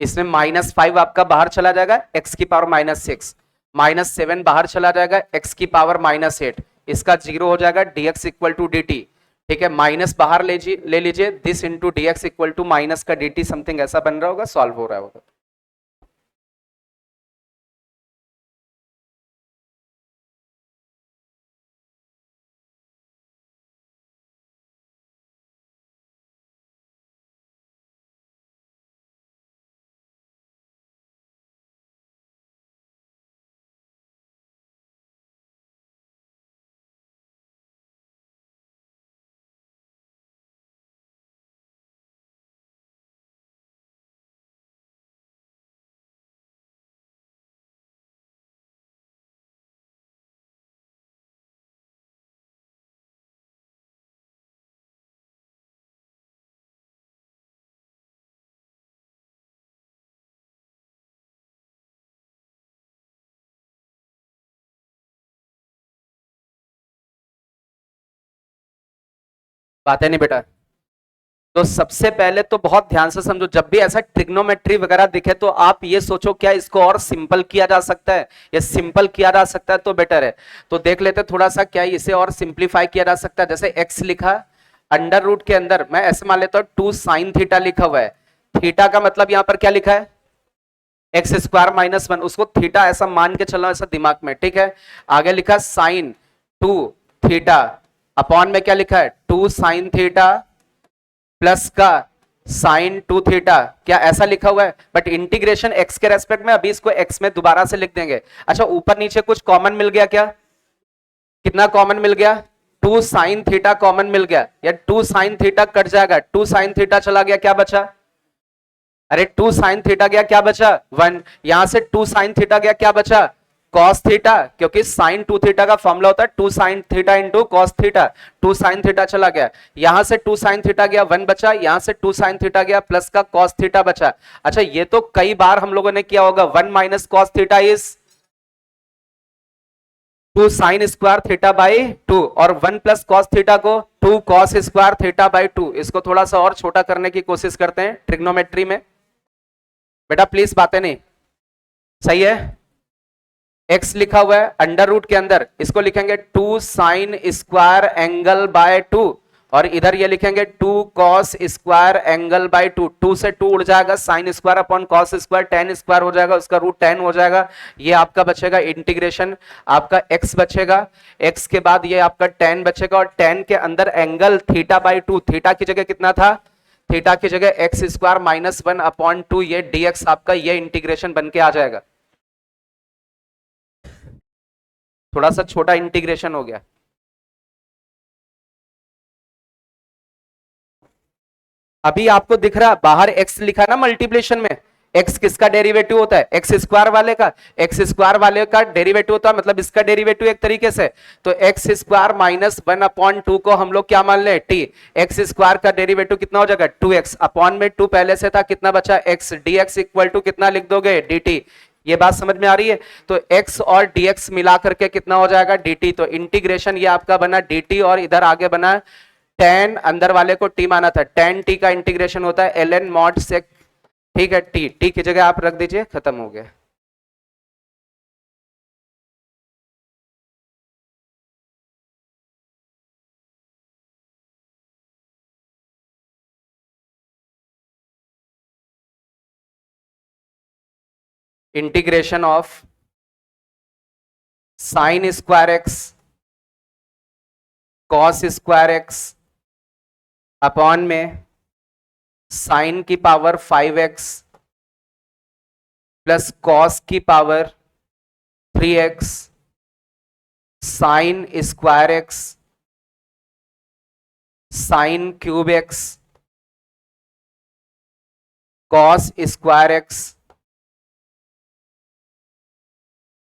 इसमें -5 आपका बाहर चला जाएगा, x की पावर -6, -7 बाहर चला जाएगा, x की पावर -8, इसका 0 हो जाएगा, dx इक्वल टू dt। ठीक है, माइनस बाहर ले लीजिए, this into dx equal to minus का dt, समथिंग ऐसा बन रहा होगा, सॉल्व हो रहा होगा। बात है नहीं बेटा? तो सबसे पहले तो बहुत ध्यान से समझो, जब भी ऐसा ट्रिग्नोमेट्री वगैरह दिखे तो आप ये सोचो क्या इसको और सिंपल किया जा सकता है, या सिंपल किया जा सकता है तो बेटर है। तो देख लेते थोड़ा सा क्या इसे और सिंप्लीफाई किया जा सकता है। जैसे x लिखा अंडर रूट के अंदर, मैं ऐसे मान लेता हूं 2 साइन थीटा लिखा हुआ है, थीटा का मतलब यहां पर क्या लिखा है? एक्स स्क्वायर -1, उसको थीटा ऐसा मान के चलना, ऐसा दिमाग में। ठीक है, आगे लिखा साइन 2 थीटा अपॉन में क्या लिखा है? 2 साइन थीटा प्लस का साइन 2 थीटा, क्या ऐसा लिखा हुआ है? बट इंटीग्रेशन x के रेस्पेक्ट में, अभी इसको x में दोबारा से लिख देंगे। अच्छा, ऊपर नीचे कुछ कॉमन मिल गया क्या? कितना कॉमन मिल गया? टू साइन थीटा कॉमन मिल गया, या टू साइन थीटा कट जाएगा, टू साइन थीटा चला गया, क्या बचा? अरे टू साइन थीटा गया, क्या बचा? 1। यहां से टू साइन थीटा गया, क्या बचा? कॉस थीटा, क्योंकि साइन टू थीटा का फॉर्मूला होता है two sine theta into cos theta. Two sine theta चला गया, यहां से टू साइन थीटा गया, 1 बचा, यहां से टू साइन थीटा गया, प्लस का कॉस थीटा बचा। अच्छा, ये तो कई बार हम लोगों ने किया होगा, 1 minus cos theta is two sine square theta by 2, और 1 प्लस कॉस थीटा को 2 कॉस स्क्वायर थीटा बाई 2। इसको थोड़ा सा और छोटा करने की कोशिश करते हैं ट्रिग्नोमेट्री में। बेटा प्लीज बातें नहीं, सही है। x लिखा हुआ है अंडर रूट के अंदर, इसको लिखेंगे 2 साइन स्क्वायर एंगल बाय 2, और इधर ये लिखेंगे 2 कॉस स्क्वायर एंगल बाय 2। 2 से 2 उड़ जाएगा, sine square upon cos square, ten square हो जाएगा, उसका रूट 10 हो जाएगा। ये आपका बचेगा इंटीग्रेशन, आपका x बचेगा, x के बाद ये आपका 10 बचेगा, और 10 के अंदर एंगल थीटा बाय 2, थीटा की जगह कितना था? थीटा की जगह एक्स स्क्वायर माइनस 1 अपॉन 2, ये dx आपका ये इंटीग्रेशन बन के आ जाएगा। थोड़ा सा छोटा इंटीग्रेशन हो गया। अभी आपको दिख रहा बाहर x लिखा ना मल्टीप्लिकेशन में, x किसका डेरिवेटिव होता है? एक्स स्क्वायर वाले का। एक्स स्क्वायर वाले का डेरिवेटिव होता है, मतलब इसका डेरिवेटिव एक तरीके से। तो एक्स स्क्वायर माइनस 1 अपॉन 2 को हम लोग क्या मान ले? t। एक्स स्क्वायर का डेरिवेटिव कितना हो जाएगा? 2x अपॉन में 2 पहले से था, कितना बचा? x। dx इक्वल टू कितना लिख दोगे? dt। ये बात समझ में आ रही है? तो x और dx मिला करके कितना हो जाएगा? dt। तो इंटीग्रेशन ये आपका बना dt, और इधर आगे बना tan, अंदर वाले को t माना था, tan t का इंटीग्रेशन होता है ln mod sec, ठीक है, t की जगह आप रख दीजिए, खत्म हो गया। Integration of sine square x cos square x upon में साइन की पावर 5x प्लस कॉस की power 3x sine square x sign cube x cos square x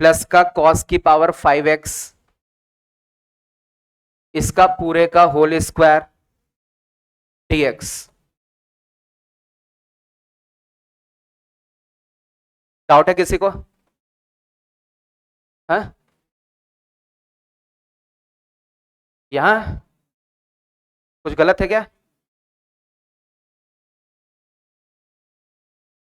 plus का कॉस की पावर 5x, इसका पूरे का होल स्क्वायर dx। डाउट है किसी को? हाँ, यहां कुछ गलत है क्या?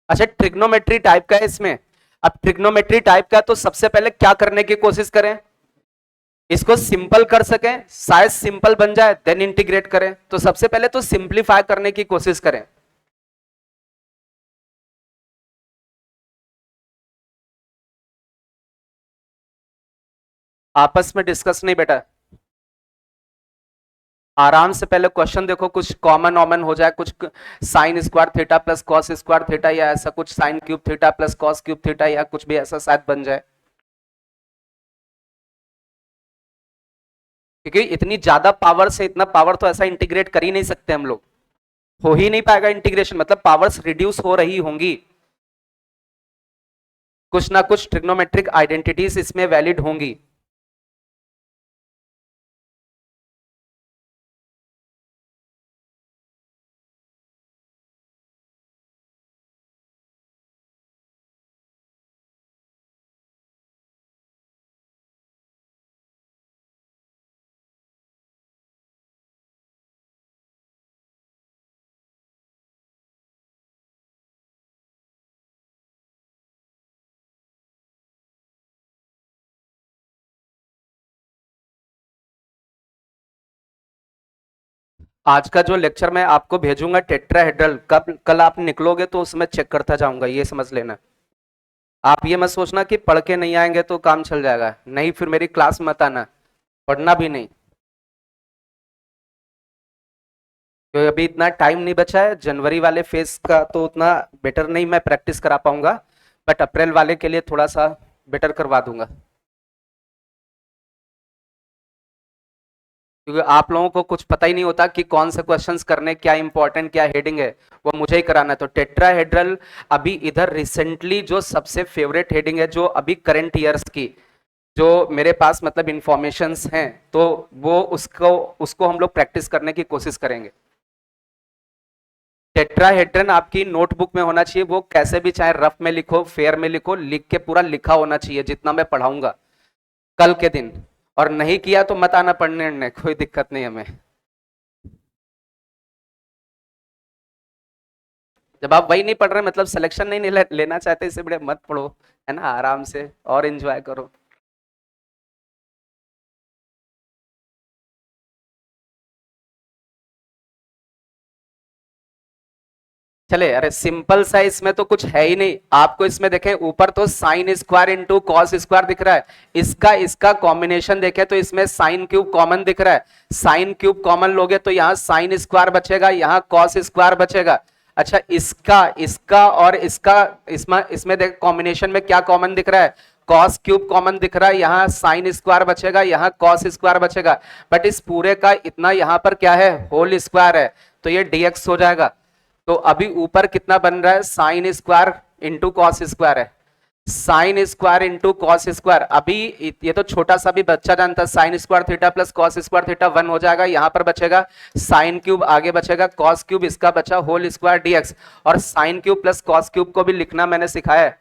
अच्छा, ट्रिग्नोमेट्री टाइप का है इसमें। अब ट्रिग्नोमेट्री टाइप का, तो सबसे पहले क्या करने की कोशिश करें? इसको सिंपल कर सकें, शायद सिंपल बन जाए, देन इंटीग्रेट करें। तो सबसे पहले तो सिंपलीफाई करने की कोशिश करें। आपस में डिस्कस नहीं बेटा, आराम से पहले क्वेश्चन देखो, कुछ कॉमन ऑमन हो जाए, कुछ sign square theta plus cos square theta, या ऐसा कुछ sine cube theta plus cos cube theta, या कुछ भी ऐसा शायद बन जाए। क्योंकि इतनी ज्यादा पावर से इतना पावर तो ऐसा इंटीग्रेट कर ही नहीं सकते हम लोग, हो ही नहीं पाएगा इंटीग्रेशन, मतलब पावर्स रिड्यूस हो रही होंगी, कुछ ना कुछ ट्रिग्नोमेट्रिक आइडेंटिटीज इसमें वैलिड होंगी। आज का जो लेक्चर मैं आपको भेजूंगा टेट्राहेड्रल, कल आप निकलोगे तो उसमें चेक करता जाऊंगा, ये समझ लेना। आप ये मत सोचना कि पढ़ के नहीं आएंगे तो काम चल जाएगा, नहीं, फिर मेरी क्लास मत आना, पढ़ना भी नहीं, क्योंकि अभी इतना टाइम नहीं बचा है। जनवरी वाले फेज का तो उतना बेटर नहीं मैं प्रैक्टिस करा पाऊंगा, बट अप्रैल वाले के लिए थोड़ा सा बेटर करवा दूंगा। क्योंकि आप लोगों को कुछ पता ही नहीं होता कि कौन से क्वेश्चंस करने, क्या इंपॉर्टेंट, क्या हेडिंग है, वो मुझे ही कराना है। तो टेट्राहेड्रल अभी इधर रिसेंटली जो सबसे फेवरेट हेडिंग है, जो अभी करंट ईयर्स की जो मेरे पास मतलब इंफॉर्मेशंस हैं, तो वो उसको उसको हम लोग प्रैक्टिस करने की कोशिश करेंगे। टेट्राहेड्रन आपकी नोटबुक में होना चाहिए, वो कैसे भी चाहे रफ में लिखो, फेयर में लिखो, लिख के पूरा लिखा होना चाहिए जितना मैं पढ़ाऊंगा कल के दिन। और नहीं किया तो मत आना पढ़ने, कोई दिक्कत नहीं हमें। जब आप वही नहीं पढ़ रहे मतलब सिलेक्शन नहीं लेना चाहते, इससे बड़े मत पढ़ो, है ना, आराम से और एंजॉय करो। चले, अरे सिंपल सा, इसमें तो कुछ है ही नहीं। आपको इसमें देखें ऊपर तो sign square into cos square दिख रहा है, इसका इसका कॉम्बिनेशन देखें तो इसमें साइन क्यूब कॉमन दिख रहा है। साइन क्यूब कॉमन लोगे तो यहाँ साइन स्क्वायर बचेगा, यहाँ कॉस स्क्वायर बचेगा। अच्छा, इसका इसका और इसका, इसमें इसमें देख कॉम्बिनेशन में क्या कॉमन दिख रहा है, कॉस क्यूब कॉमन दिख रहा है, यहाँ साइन स्क्वायर बचेगा, यहाँ कॉस स्क्वायर बचेगा। बट इस पूरे का इतना यहाँ पर क्या है, होल स्क्वायर है, तो ये dx हो जाएगा। तो अभी ऊपर कितना बन रहा है, sine square into cos square है, sine square into cos square. अभी ये तो छोटा सा भी बच्चा जानता है, sine square theta plus cos square theta 1 हो जाएगा, यहां पर बचेगा साइन क्यूब, आगे बचेगा कॉस क्यूब, इसका बचा होल स्क्वायर डीएक्स। और sine cube plus cos cube को भी लिखना मैंने सिखाया है,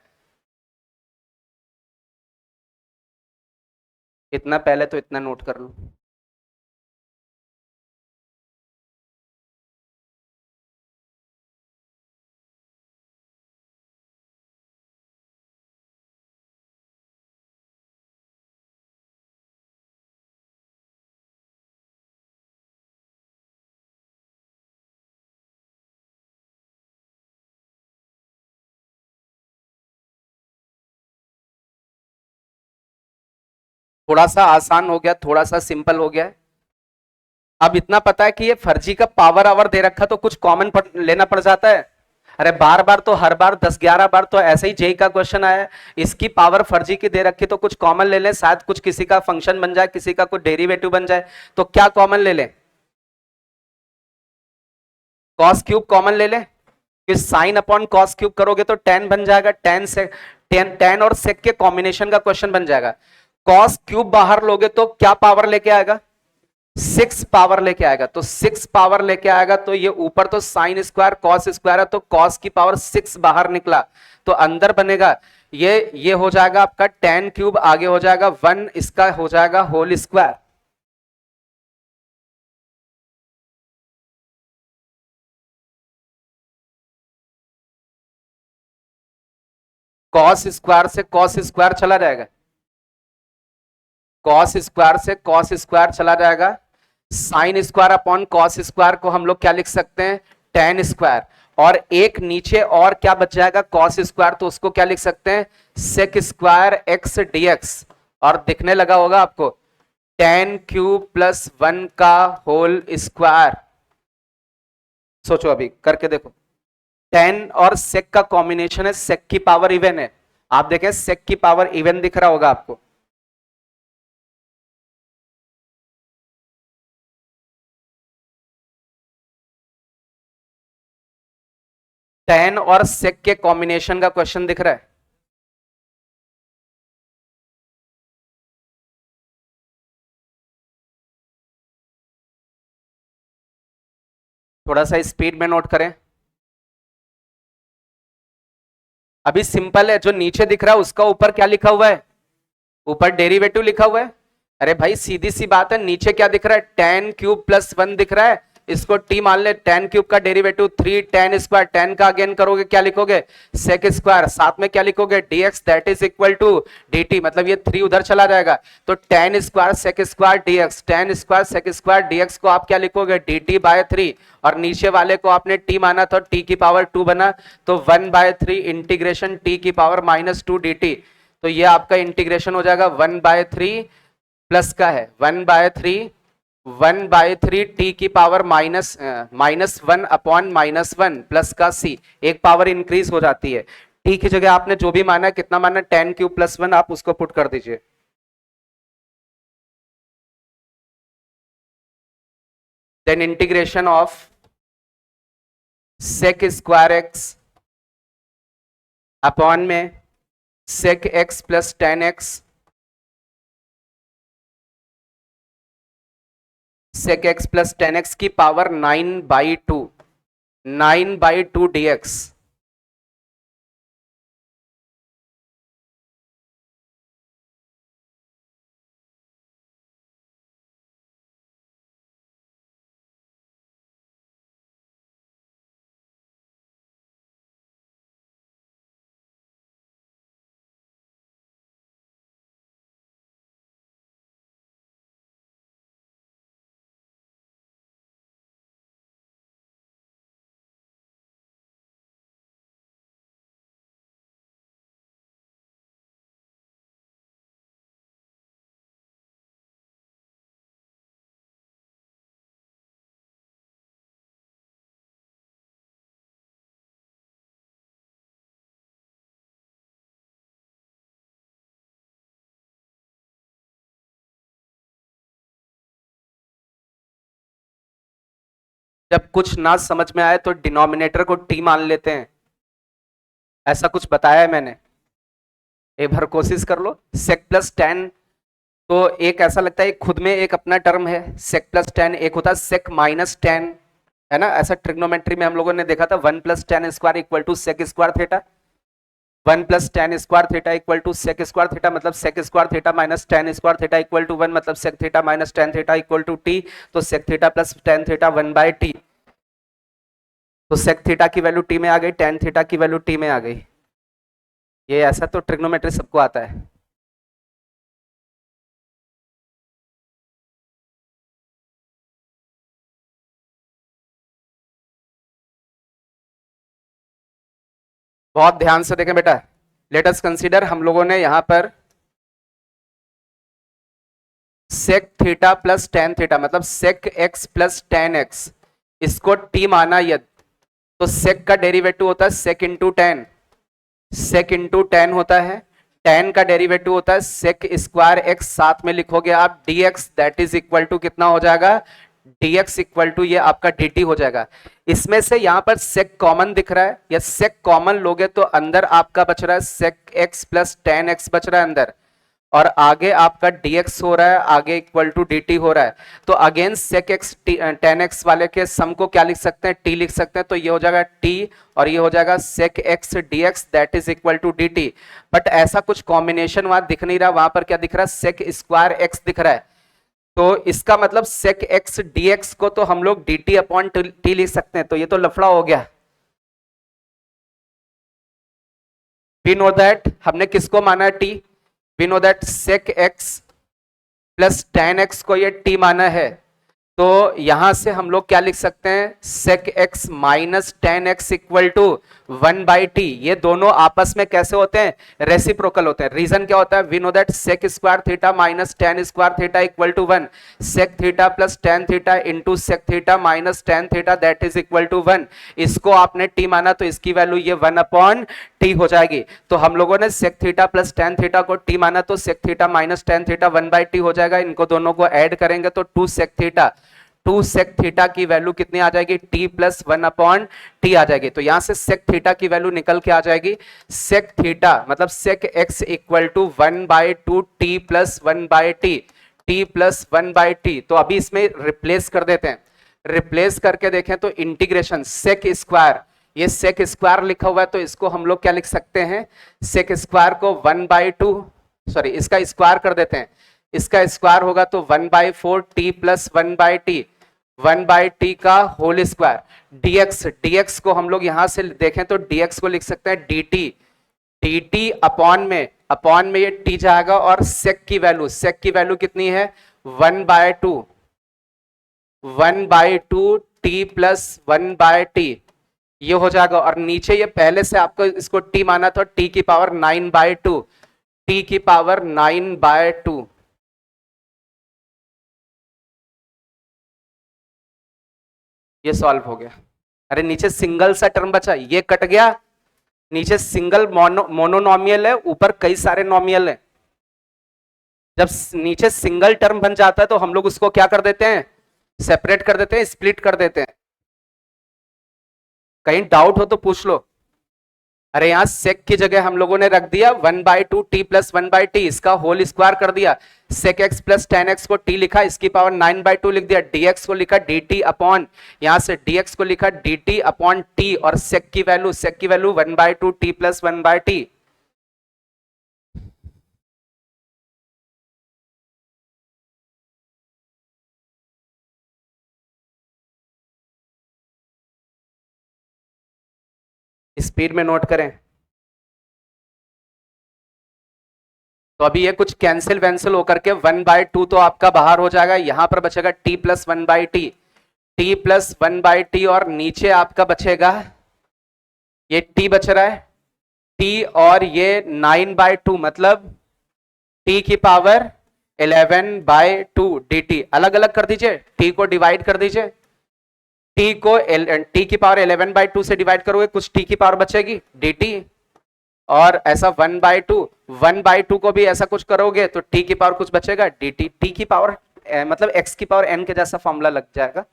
इतना पहले तो इतना नोट कर लो। थोड़ा सा आसान हो गया, थोड़ा सा सिंपल हो गया। अब इतना पता है कि ये फर्जी का पावर आवर दे रखा, तो कुछ कॉमन लेना पड़ जाता है। अरे बार बार तो, हर बार 10-11 बार तो ऐसे ही जेई का क्वेश्चन आया है, इसकी पावर फर्जी की दे रखी, तो कुछ कॉमन ले लें, शायद कुछ किसी का फंक्शन बन जाए, किसी का कुछ डेरिवेटिव बन जाए। तो क्या कॉमन ले लें, कॉस क्यूब कॉमन ले लें, कि साइन अपॉन कॉस क्यूब करोगे तो टेन बन जाएगा, टेन से टेन और सेक के कॉम्बिनेशन का क्वेश्चन बन जाएगा। कॉस क्यूब बाहर लोगे तो क्या पावर लेके आएगा, 6 पावर लेके आएगा। तो 6 पावर लेके आएगा, तो ये ऊपर तो साइन स्क्वायर कॉस स्क्वायर है, तो कॉस की पावर 6 बाहर निकला, तो अंदर बनेगा ये हो जाएगा आपका टेन क्यूब, आगे हो जाएगा 1, इसका हो जाएगा होल स्क्वायर। कॉस स्क्वायर से कॉस स्क्वायर चला जाएगा, कॉस स्क्वायर से कॉस स्क्वायर चला जाएगा। Sine square upon cos square को हम लोग क्या लिख सकते हैं, टेन स्क्वायर। और एक नीचे और क्या बच जाएगा, कॉस स्क्वायर, तो उसको क्या लिख सकते हैं, सेक स्क्वायर एक्स डीएक्स। और दिखने लगा होगा आपको, टेन क्यूब प्लस 1 का होल स्क्वायर। सोचो, अभी करके देखो, टेन और सेक का कॉम्बिनेशन है, सेक की पावर इवन है। आप देखें सेक की पावर इवन दिख रहा होगा आपको, 10 और सेक के कॉम्बिनेशन का क्वेश्चन दिख रहा है। थोड़ा सा स्पीड में नोट करें। अभी सिंपल है, जो नीचे दिख रहा है उसका ऊपर क्या लिखा हुआ है, ऊपर डेरिवेटिव लिखा हुआ है। अरे भाई सीधी सी बात है, नीचे क्या दिख रहा है, टेन क्यूब प्लस 1 दिख रहा है, इसको टी मान ले, टेन क्यूब का डेरिवेटिव 3, टेन स्क्वायर, टेन का अगेन करोगे क्या लिखोगे, सेक स्क्वायर, साथ में क्या लिखोगे, dx that is equal to dt, मतलब ये 3 उधर चला जाएगा, तो tan square sec square dx, tan square sec square dx को आप क्या लिखोगे, dt बाय 3, और नीचे वाले को आपने t माना तो t की पावर 2 बना, तो 1/3 इंटीग्रेशन t की पावर -2 dt। तो ये आपका इंटीग्रेशन हो जाएगा 1/3 प्लस का है 1/3 टी की पावर -1 अपॉन -1 प्लस का सी, एक पावर इंक्रीज हो जाती है। टी की जगह आपने जो भी माना है, कितना माना, टेन क्यूब प्लस 1, आप उसको पुट कर दीजिए। Then integration of sec square x upon में sec x plus tan x, sec x plus tan x की पावर 9/2, 9/2 dx। जब कुछ ना समझ में आए तो डिनोमिनेटर को टी मान लेते हैं, ऐसा कुछ बताया है मैंने? एक बार कोशिश कर लो। सेक प्लस टेन तो एक ऐसा लगता है खुद में एक अपना टर्म है सेक प्लस टेन, एक होता है सेक माइनस टेन, है ना? ऐसा ट्रिग्नोमेट्री में हम लोगों ने देखा था, 1 plus tan square equal to sec square theta, 1 plus tan square theta equal to sec square theta, मतलब sec square theta minus tan square theta equal to 1, मतलब sec theta minus tan theta equal to t, तो sec theta plus tan theta 1/t, तो sec theta की value t में आ गई, tan theta की value t में आ गई। ये ऐसा तो ट्रिग्नोमेट्री सबको आता है। बहुत ध्यान से देखें बेटा, लेट अस कंसीडर, हम लोगों ने यहां पर sec theta plus tan theta मतलब sec x plus tan x, इसको टी माना यदि, तो सेक का डेरिवेटिव होता है sec into tan, sec into tan होता है, टेन का डेरिवेटिव होता है सेक स्क्वायर एक्स, साथ में लिखोगे आप dx, that is equal to कितना हो जाएगा, dx इक्वल टू ये आपका dt हो जाएगा। इसमें से यहां पर सेक कॉमन दिख रहा है, या सेक कॉमन लोगे तो अंदर आपका बच रहा है सेक x प्लस टेन एक्स बच रहा है अंदर, और आगे आपका dx हो रहा है, आगे इक्वल टू dt हो रहा है। तो again sec x tan x वाले के सम को क्या लिख सकते हैं, t लिख सकते हैं, तो ये हो जाएगा t और ये हो जाएगा sec x dx that is equal to dt। But ऐसा कुछ कॉम्बिनेशन वहां दिख नहीं रहा, वहां पर क्या दिख रहा है, sec स्क्वायर x दिख रहा है, तो इसका मतलब sec x dx को तो हम लोग dt अपॉन t लिख सकते हैं, तो ये तो लफड़ा हो गया। वी नो दैट, हमने किसको माना है t, we know that sec x plus tan x को ये t माना है, तो यहां से हम लोग क्या लिख सकते हैं, sec x minus tan x equal to 1/t। ये दोनों आपस में कैसे होते हैं, रेसिप्रोकल होते हैं। रीजन क्या होता है, we know that sec square theta minus tan square theta equal to 1, sec theta plus tan theta into sec theta minus tan theta that is equal to 1। इसको आपने t माना तो इसकी वैल्यू ये 1/t हो जाएगी। तो हम लोगों ने sec theta plus tan theta को t माना, तो sec theta minus tan theta 1/t हो जाएगा। इनको दोनों को ऐड करेंगे तो 2 sec थीटा, 2 sec थीटा की वैल्यू कितनी आ जाएगी, t प्लस 1/t आ जाएगी। तो यहां से sec थीटा की वैल्यू निकल के आ जाएगी, sec थीटा मतलब sec x equal to 1/2 t plus 1/t, t plus 1/t। तो अभी इसमें रिप्लेस कर देते हैं, रिप्लेस करके देखें तो इंटीग्रेशन sec स्क्वायर, ये sec स्क्वायर लिखा हुआ है तो इसको हम लोग क्या लिख सकते हैं, sec स्क्वायर को 1/2, सॉरी इसका स्क्वायर कर देते हैं, इसका स्क्वायर होगा तो 1/4 t प्लस 1/t, 1/t का होल स्क्वायर, dx, dx को हम लोग यहां से देखें तो dx को लिख सकते हैं dt, dt अपॉन में ये t जाएगा, और sec की वैल्यू कितनी है 1/2, 1/2 t प्लस 1/t ये हो जाएगा, और नीचे ये पहले से आपको इसको t माना था, t की पावर 9/2, t की पावर 9/2, ये सॉल्व हो गया। अरे नीचे सिंगल सा टर्म बचा, ये कट गया, नीचे सिंगल मोनोनॉमियल है, ऊपर कई सारे नॉमियल है। जब नीचे सिंगल टर्म बन जाता है तो हम लोग उसको क्या कर देते हैं, सेपरेट कर देते हैं, स्प्लिट कर देते हैं। कहीं डाउट हो तो पूछ लो। अरे यहां सेक की जगह हम लोगों ने रख दिया 1/2 टी प्लस 1/t, इसका होल स्क्वायर कर दिया। Sec x plus tan x को टी लिखा, इसकी पावर 9/2 लिख दिया। dx को लिखा dt अपॉन, यहां से dx को लिखा dt अपॉन t, और सेक की value 1/2 T plus 1/t। Speed में नोट करें। तो अभी ये कुछ कैंसिल वैंसिल होकर के 1/2 तो आपका बाहर हो जाएगा, यहां पर बचेगा t plus 1/t, t plus 1/t, और नीचे आपका बचेगा ये t बच रहा है t, और ये 9/2 मतलब t की पावर 11/2 dt। अलग अलग कर दीजिए, t को डिवाइड कर दीजिए, t को t की पावर 11/2 से डिवाइड करोगे, कुछ t की पावर बचेगी dt, और ऐसा 1/2 को भी ऐसा कुछ करोगे तो t की पावर कुछ बचेगा dt। t की पावर मतलब x की पावर n के जैसा फॉर्मूला लग जाएगा।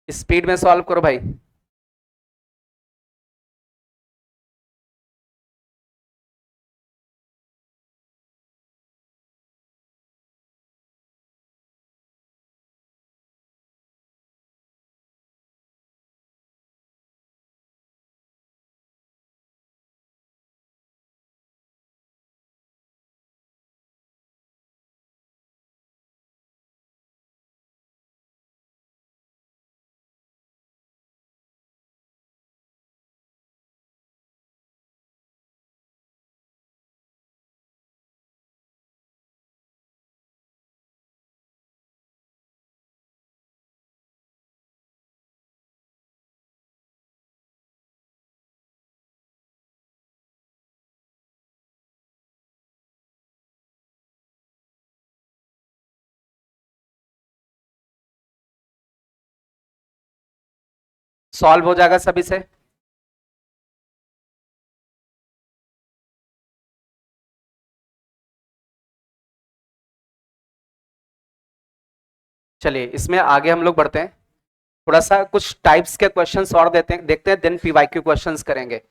स्पीड में सॉल्व करो भाई। सॉल्व हो जाएगा सभी से। चलिए इसमें आगे हम लोग बढ़ते हैं, थोड़ा सा कुछ टाइप्स के क्वेश्चंस और देखते हैं, देन पीवाईक्यू क्वेश्चंस करेंगे।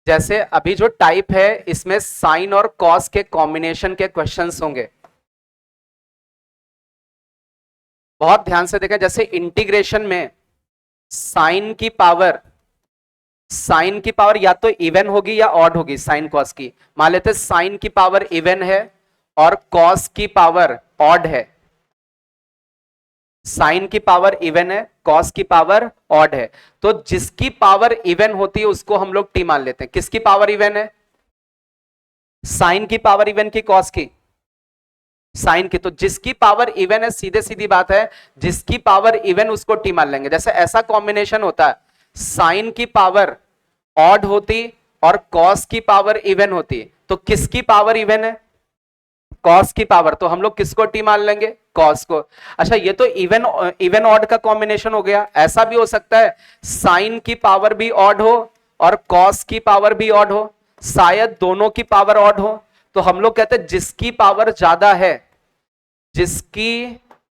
जैसे अभी जो टाइप है इसमें साइन और कॉस के कॉम्बिनेशन के क्वेश्चंस होंगे, बहुत ध्यान से देखें। जैसे इंटीग्रेशन में साइन की पावर या तो इवन होगी या ऑड होगी, साइन कॉस की। मान लेते साइन की पावर इवन है और कॉस की पावर ऑड है। साइन की पावर इवन है, कॉस की पावर ऑड है, तो जिसकी पावर इवन होती है उसको हम लोग टी मान लेते हैं। किसकी पावर इवन है? साइन की पावर इवन की, कॉस की? साइन की। तो जिसकी पावर इवन है, सीधे सीधी बात है, जिसकी पावर इवन उसको टी मान लेंगे। जैसे ऐसा कॉम्बिनेशन होता है, साइन की पावर ऑड होती और कॉस की पावर इवन होती, तो किसकी पावर इवन है? कॉस की पावर। तो हम लोग किसको टी मान लेंगे? कॉस को। अच्छा, ये तो इवन ऑड का कॉम्बिनेशन हो गया। ऐसा भी हो सकता है साइन की पावर भी ऑड हो और कॉस की पावर भी ऑड हो, शायद दोनों की पावर ऑड हो। तो हम लोग कहते हैं जिसकी पावर ज्यादा है, जिसकी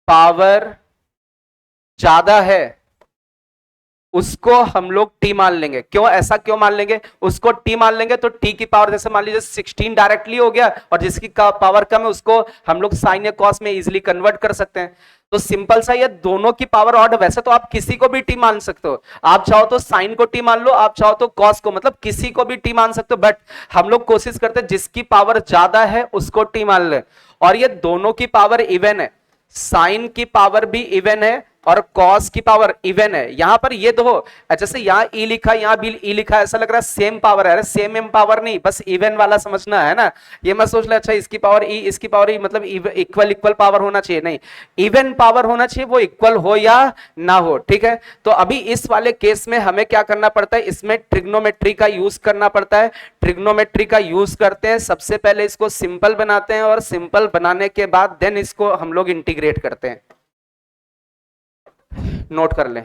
पावर ज्यादा है उसको हम लोग टी मान लेंगे। क्यों, ऐसा क्यों मान लेंगे? उसको टी मान लेंगे तो टी की पावर, जैसे मान लीजिए 16 डायरेक्टली हो गया, और जिसकी पावर कम है उसको हम लोग साइन या कॉस में इजीली कन्वर्ट कर सकते हैं। तो सिंपल सा, ये दोनों की पावर ऑड। वैसे तो आप किसी को भी टी मान सकते हो, आप चाहो तो साइन को टी मान लो, आप चाहो तो कॉस को, मतलब किसी को भी टी मान सकते हो, बट हम लोग कोशिश करते हैं जिसकी पावर ज्यादा है उसको टी मान ले। और ये दोनों की पावर इवन है, साइन की पावर भी इवन है और कॉस की पावर इवन है। यहां पर ये दो, जैसे यहां ई लिखा, यहां भी ई लिखा, ऐसा लग रहा है सेम पावर है। सेम एम पावर नहीं, बस इवन वाला समझना है ना। ये मत सोच ले अच्छा इसकी पावर ई, इसकी पावर ई, मतलब इक्वल इक्वल पावर होना चाहिए, नहीं, इवन पावर होना चाहिए, वो इक्वल हो या ना हो, ठीक है। तो अभी इस वाले केस में हमें क्या करना पड़ता है, इसमें ट्रिग्नोमेट्री का यूज करना पड़ता है। ट्रिग्नोमेट्री का यूज करते हैं, सबसे पहले इसको सिंपल बनाते हैं, और सिंपल बनाने के बाद देन इसको हम लोग इंटीग्रेट करते हैं। नोट कर लें।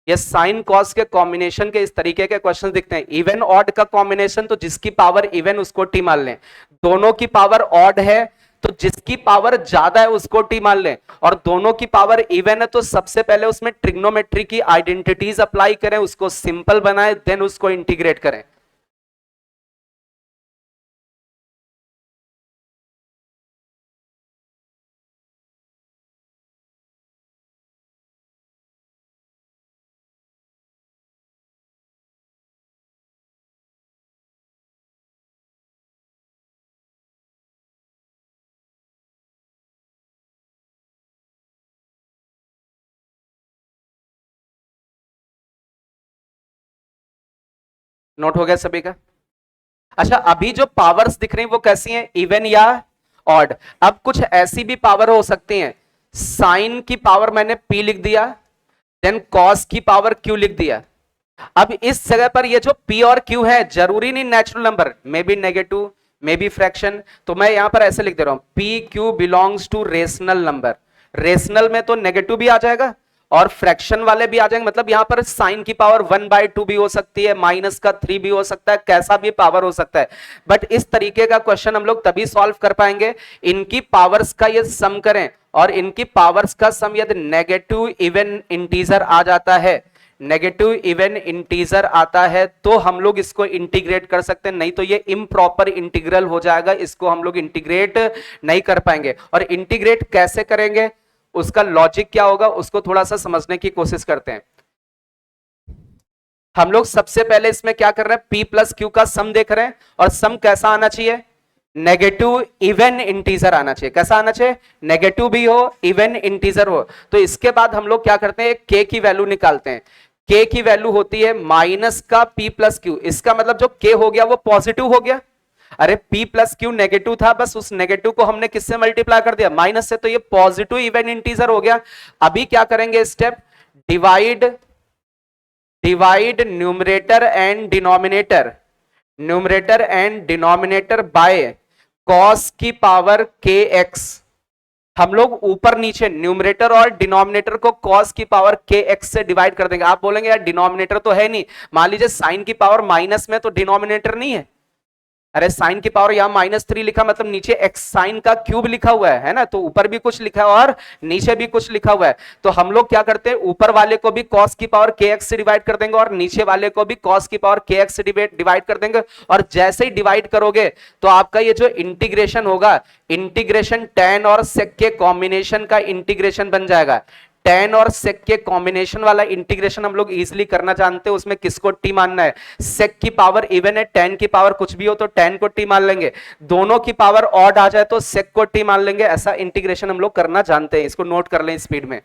ये साइन कॉस के कॉम्बिनेशन के इस तरीके के क्वेश्चन दिखते हैं। इवन ऑड का कॉम्बिनेशन, तो जिसकी पावर इवन उसको टी मान लें। दोनों की पावर ऑड है तो जिसकी पावर ज्यादा है उसको टी मान लें, और दोनों की पावर इवन है तो सबसे पहले उसमें ट्रिग्नोमेट्री की आइडेंटिटीज अप्लाई करें, उसको सिंपल बनाएं, देन उसको इंटीग्रेट करें। नोट हो गया सभी का? अच्छा, अभी जो पावर्स दिख रही हैं वो कैसी हैं, इवन या ऑड? अब कुछ ऐसी भी पावर हो सकती हैं, साइन की पावर मैंने p लिख दिया, देन कॉस की पावर q लिख दिया। अब इस जगह पर ये जो p और q है, जरूरी नहीं natural number, may be negative, may be fraction, तो मैं यहां पर ऐसे लिख दे रहा हूं, p q belongs to rational number. Rational में तो नेगेटिव भी आ जाएगा और फ्रैक्शन वाले भी आ जाएंगे, मतलब यहां पर साइन की पावर 1/2 भी हो सकती है, माइनस का 3 भी हो सकता है, कैसा भी पावर हो सकता है। बट इस तरीके का क्वेश्चन हम लोग तभी सॉल्व कर पाएंगे, इनकी पावर्स का ये सम करें, और इनकी पावर्स का सम यदि नेगेटिव इवन इंटीजर आ जाता है, नेगेटिव इवन इंटीजर आता है तो हम लोग इसको इंटीग्रेट कर सकते हैं, नहीं तो ये इम्प्रॉपर इंटीग्रल हो जाएगा, इसको हम लोग इंटीग्रेट नहीं कर पाएंगे। और इंटीग्रेट कैसे करेंगे, उसका लॉजिक क्या होगा, उसको थोड़ा सा समझने की कोशिश करते हैं। हम लोग सबसे पहले इसमें क्या कर रहे हैं, p प्लस क्यू का सम देख रहे हैं, और सम कैसा आना चाहिए, नेगेटिव इवन इंटीजर आना चाहिए। कैसा आना चाहिए, नेगेटिव भी हो इवन इंटीजर हो। तो इसके बाद हम लोग क्या करते हैं, k की वैल्यू निकालते हैं। k की वैल्यू होती है माइनस का p प्लस क्यू, इसका मतलब जो k हो गया वो पॉजिटिव हो गया। अरे p प्लस क्यू नेगेटिव था, बस उस नेगेटिव को हमने किससे मल्टीप्लाई कर दिया, माइनस से, तो ये पॉजिटिव इवन इंटीजर हो गया। अभी क्या करेंगे step, divide numerator and denominator, numerator and denominator by cos की पावर के एक्स। हम लोग ऊपर नीचे न्यूमरेटर और डिनोमिनेटर को कॉस की पावर के एक्स से डिवाइड कर देंगे। आप बोलेंगे यार डिनोमिनेटर तो है नहीं, मान लीजिए साइन की पावर माइनस में, तो डिनोमिनेटर नहीं है। अरे साइन की पावर यहां -3 लिखा, मतलब नीचे एक्स साइन का क्यूब लिखा हुआ है ना, तो ऊपर भी कुछ लिखा है और नीचे भी कुछ लिखा हुआ है। तो हम लोग क्या करते हैं, ऊपर वाले को भी कॉस की पावर के एक्स से डिवाइड कर देंगे और नीचे वाले को भी कॉस की पावर के एक्स से डिवाइड कर देंगे। और जैसे ही डिवाइड करोगे तो आपका ये जो इंटीग्रेशन होगा, इंटीग्रेशन tan और sec के कॉम्बिनेशन का इंटीग्रेशन बन जाएगा। tan और sec के कॉम्बिनेशन वाला इंटीग्रेशन हम लोग इजीली करना जानते हैं, उसमें किसको t मानना है, sec की पावर इवन है, tan की पावर कुछ भी हो तो tan को t मान लेंगे, दोनों की पावर ऑड आ जाए तो sec को t मान लेंगे। ऐसा इंटीग्रेशन हम लोग करना जानते हैं, इसको नोट कर लें स्पीड में।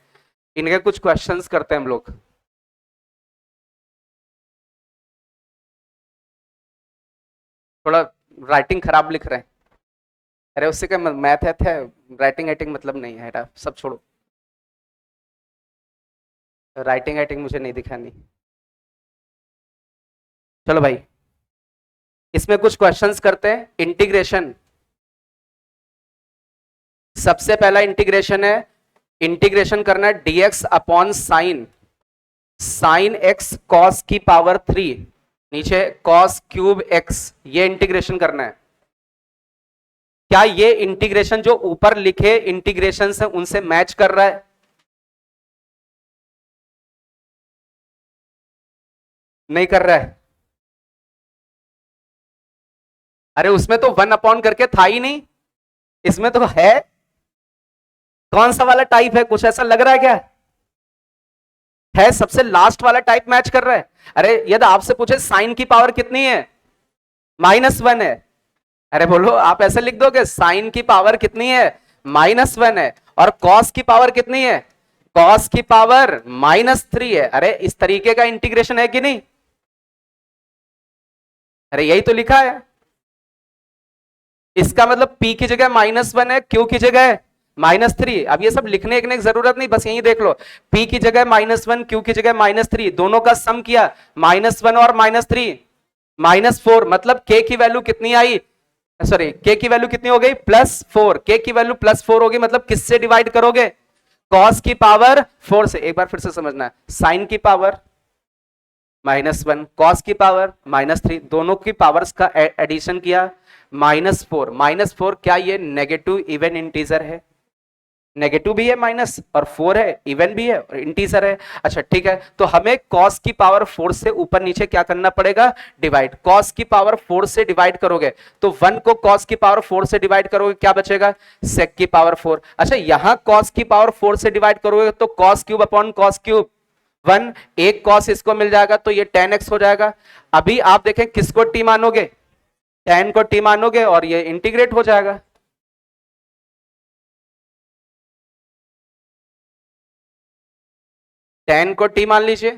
इनके कुछ क्वेश्चंस करते हैं हम लोग। थोड़ा राइटिंग खराब लिख रहे हैं, अरे उससे क्या मैथ है, राइटिंग राइटिंग मतलब नहीं है, सब छोड़ो, राइटिंग राइटिंग मुझे नहीं दिखानी। चलो भाई, इसमें कुछ क्वेश्चंस करते हैं। इंटीग्रेशन, सबसे पहला इंटीग्रेशन है, इंटीग्रेशन करना है dx upon sine x cos की पावर 3, नीचे cos क्यूब x, ये इंटीग्रेशन करना है। क्या ये इंटीग्रेशन जो ऊपर लिखे इंटीग्रेशन से उनसे मैच कर रहा है, नहीं कर रहा है? अरे उसमें तो 1 अपॉन करके था ही नहीं, इसमें तो है। कौन सा वाला टाइप है, कुछ ऐसा लग रहा है क्या है, सबसे लास्ट वाला टाइप मैच कर रहा है। अरे यदि आपसे पूछे साइन की पावर कितनी है, -1 है, अरे बोलो, आप ऐसे लिख दोगे साइन की पावर कितनी है, -1 है, और कॉस की पावर कितनी है, कॉस की पावर -3 है। अरे इस तरीके का इंटीग्रेशन है कि नहीं, अरे यही तो लिखा है। इसका मतलब p की जगह -1 है, q की जगह -3। अब ये सब लिखने की जरूरत नहीं, बस यही देख लो, p की जगह -1, q की जगह -3, दोनों का सम किया, -1 और -3 -4, मतलब k की वैल्यू कितनी आई, सॉरी k की वैल्यू कितनी हो गई, +4। k की वैल्यू +4 होगी, मतलब किससे डिवाइड करोगे, cos की पावर 4 से। एक बार फिर से समझना है, साइन की पावर -1, कॉस की पावर -3, दोनों की पावर्स का एडिशन किया -4। -4 क्या ये नेगेटिव इवन इंटीजर है? नेगेटिव भी है माइनस, और 4 है, इवन भी है और इंटीजर है। अच्छा ठीक है, तो हमें cos की पावर 4 से ऊपर नीचे क्या करना पड़ेगा? डिवाइड। cos की पावर 4 से डिवाइड करोगे तो 1 को cos की पावर 4 से डिवाइड करोगे, क्या बचेगा? sec की पावर 4। अच्छा, यहां cos की पावर 4 से डिवाइड करोगे तो cos cube upon cos cube 1, एक cos इसको मिल जाएगा तो ये tan x हो जाएगा। अभी आप देखें किसको t मानोगे? tan को t मानोगे और ये इंटीग्रेट हो जाएगा। tan को t मान लीजिए,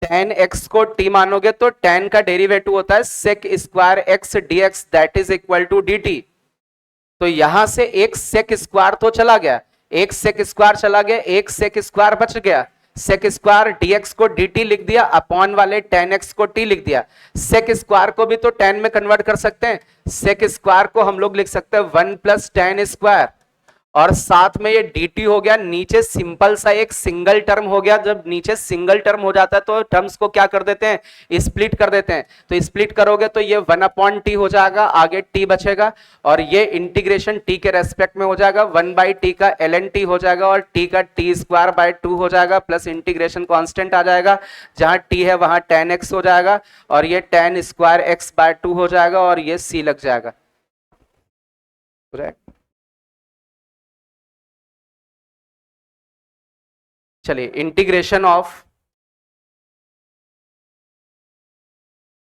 tan x को t मानोगे तो tan का डेरिवेटिव होता है sec square x dx that is equal to dt। तो यहां से एक sec स्क्वायर तो चला गया, एक sec स्क्वायर चला गया, एक sec स्क्वायर बच गया। sec स्क्वायर dx को dt लिख दिया, अपॉन वाले tan x को t लिख दिया। sec स्क्वायर को भी तो tan में कन्वर्ट कर सकते हैं, sec स्क्वायर को हम लोग लिख सकते हैं 1 प्लस tan स्क्वायर, और साथ में ये dt हो गया, नीचे सिंपल सा एक सिंगल टर्म हो गया। जब नीचे सिंगल टर्म हो जाता है तो टर्म्स को क्या कर देते हैं? स्प्लिट कर देते हैं। तो स्प्लिट करोगे तो ये 1 अपॉन टी हो जाएगा, आगे t बचेगा, और ये इंटीग्रेशन t के रेस्पेक्ट में हो जाएगा, 1 बाई टी का ln t हो जाएगा, और t का t स्क्वायर बाय 2 हो जाएगा, प्लस इंटीग्रेशन कांस्टेंट आ जाएगा, जहां t है वहां tan x हो जाएगा, और ये tan स्क्वायर x बाय 2 हो जाएगा, और ये c लग जाएगा। चलिए, integration of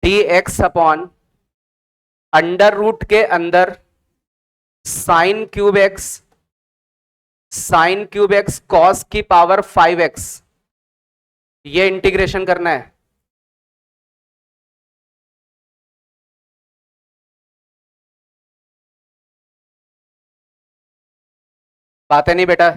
dx upon under root के अंदर साइन क्यूब एक्स कॉस की पावर 5x, ये इंटीग्रेशन करना है। बात है नहीं बेटा?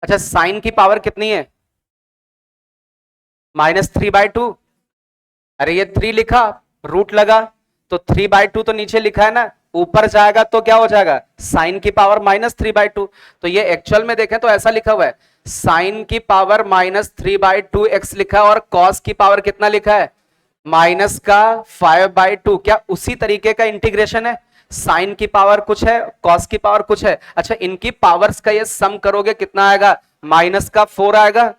अच्छा, साइन की पावर कितनी है? -3/2। अरे ये 3 लिखा, रूट लगा, तो 3/2 तो नीचे लिखा है ना, ऊपर जाएगा तो क्या हो जाएगा? साइन की पावर -3/2। तो ये एक्चुअल में देखें तो ऐसा लिखा हुआ है, साइन की पावर -3/2x लिखा है, और कॉस की पावर कितना लिखा है? माइनस का 5/2। क्या उसी तरीके का इंटीग्रेशन है? साइन की पावर कुछ है, कॉस की पावर कुछ है। अच्छा, इनकी पावर्स का ये सम करोगे कितना आएगा? -4 आएगा।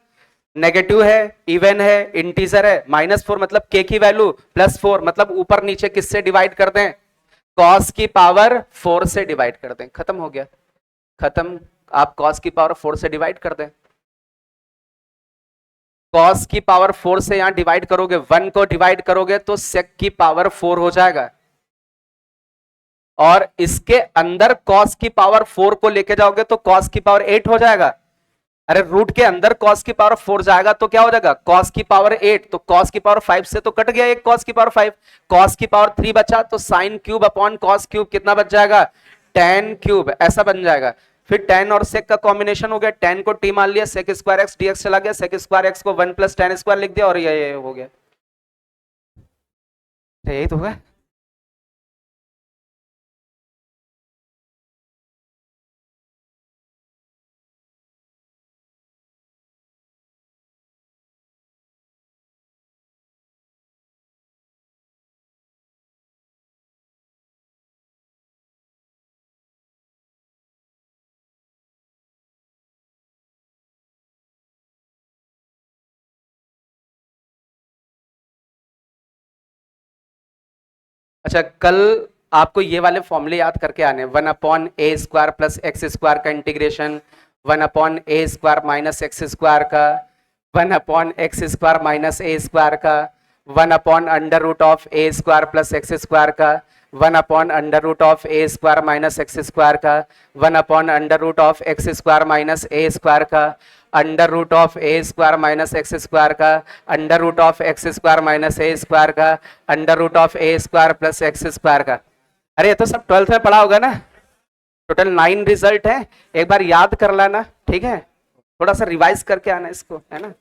नेगेटिव है, इवन है, इंटीजर है। -4 मतलब के की वैल्यू, +4 मतलब ऊपर नीचे किससे डिवाइड कर दें? कॉस की पावर 4 से डिवाइड कर दें, खत्म हो गया। खत्म। आप कॉस की पावर 4 से डिवाइड कर दें, कॉस की पावर 4 से यहां डिवाइड करोगे, 1 को डिवाइड करोगे तो सेक की पावर 4 हो जाएगा, और इसके अंदर कॉस की पावर 4 को लेके जाओगे तो कॉस की पावर 8 हो जाएगा। अरे रूट के अंदर cos की पावर 4 जाएगा तो क्या हो जाएगा? cos की पावर 8, तो cos की पावर 5 से तो कट गया एक cos की पावर 5, cos की पावर 3 बचा, तो sine cube upon cos cube कितना बच जाएगा? tan क्यूब, ऐसा बन जाएगा। फिर tan और sec का कॉम्बिनेशन हो गया, tan को t मान लिया, sec स्क्वायर x dx चला गया, sec स्क्वायर x को 1 प्लस tan स्क्वायर लिख दिया, और ये हो गया। यही तो है। अच्छा, कल आपको ये वाले फॉर्मूले याद करके आने, 1/a² प्लस x² का इंटीग्रेशन, 1/a² माइनस x² का, 1/x² माइनस a² का, 1/√a² प्लस x² का, 1/√a² माइनस x² का, 1/√x² माइनस a² का, √a² माइनस x² का, √x² माइनस a² का, √a² प्लस x² का। अरे ये तो सब 12th में पढ़ा होगा ना। टोटल 9 रिजल्ट है, एक बार याद कर लेना, ठीक है, थोड़ा सा रिवाइज करके आना इसको, है ना।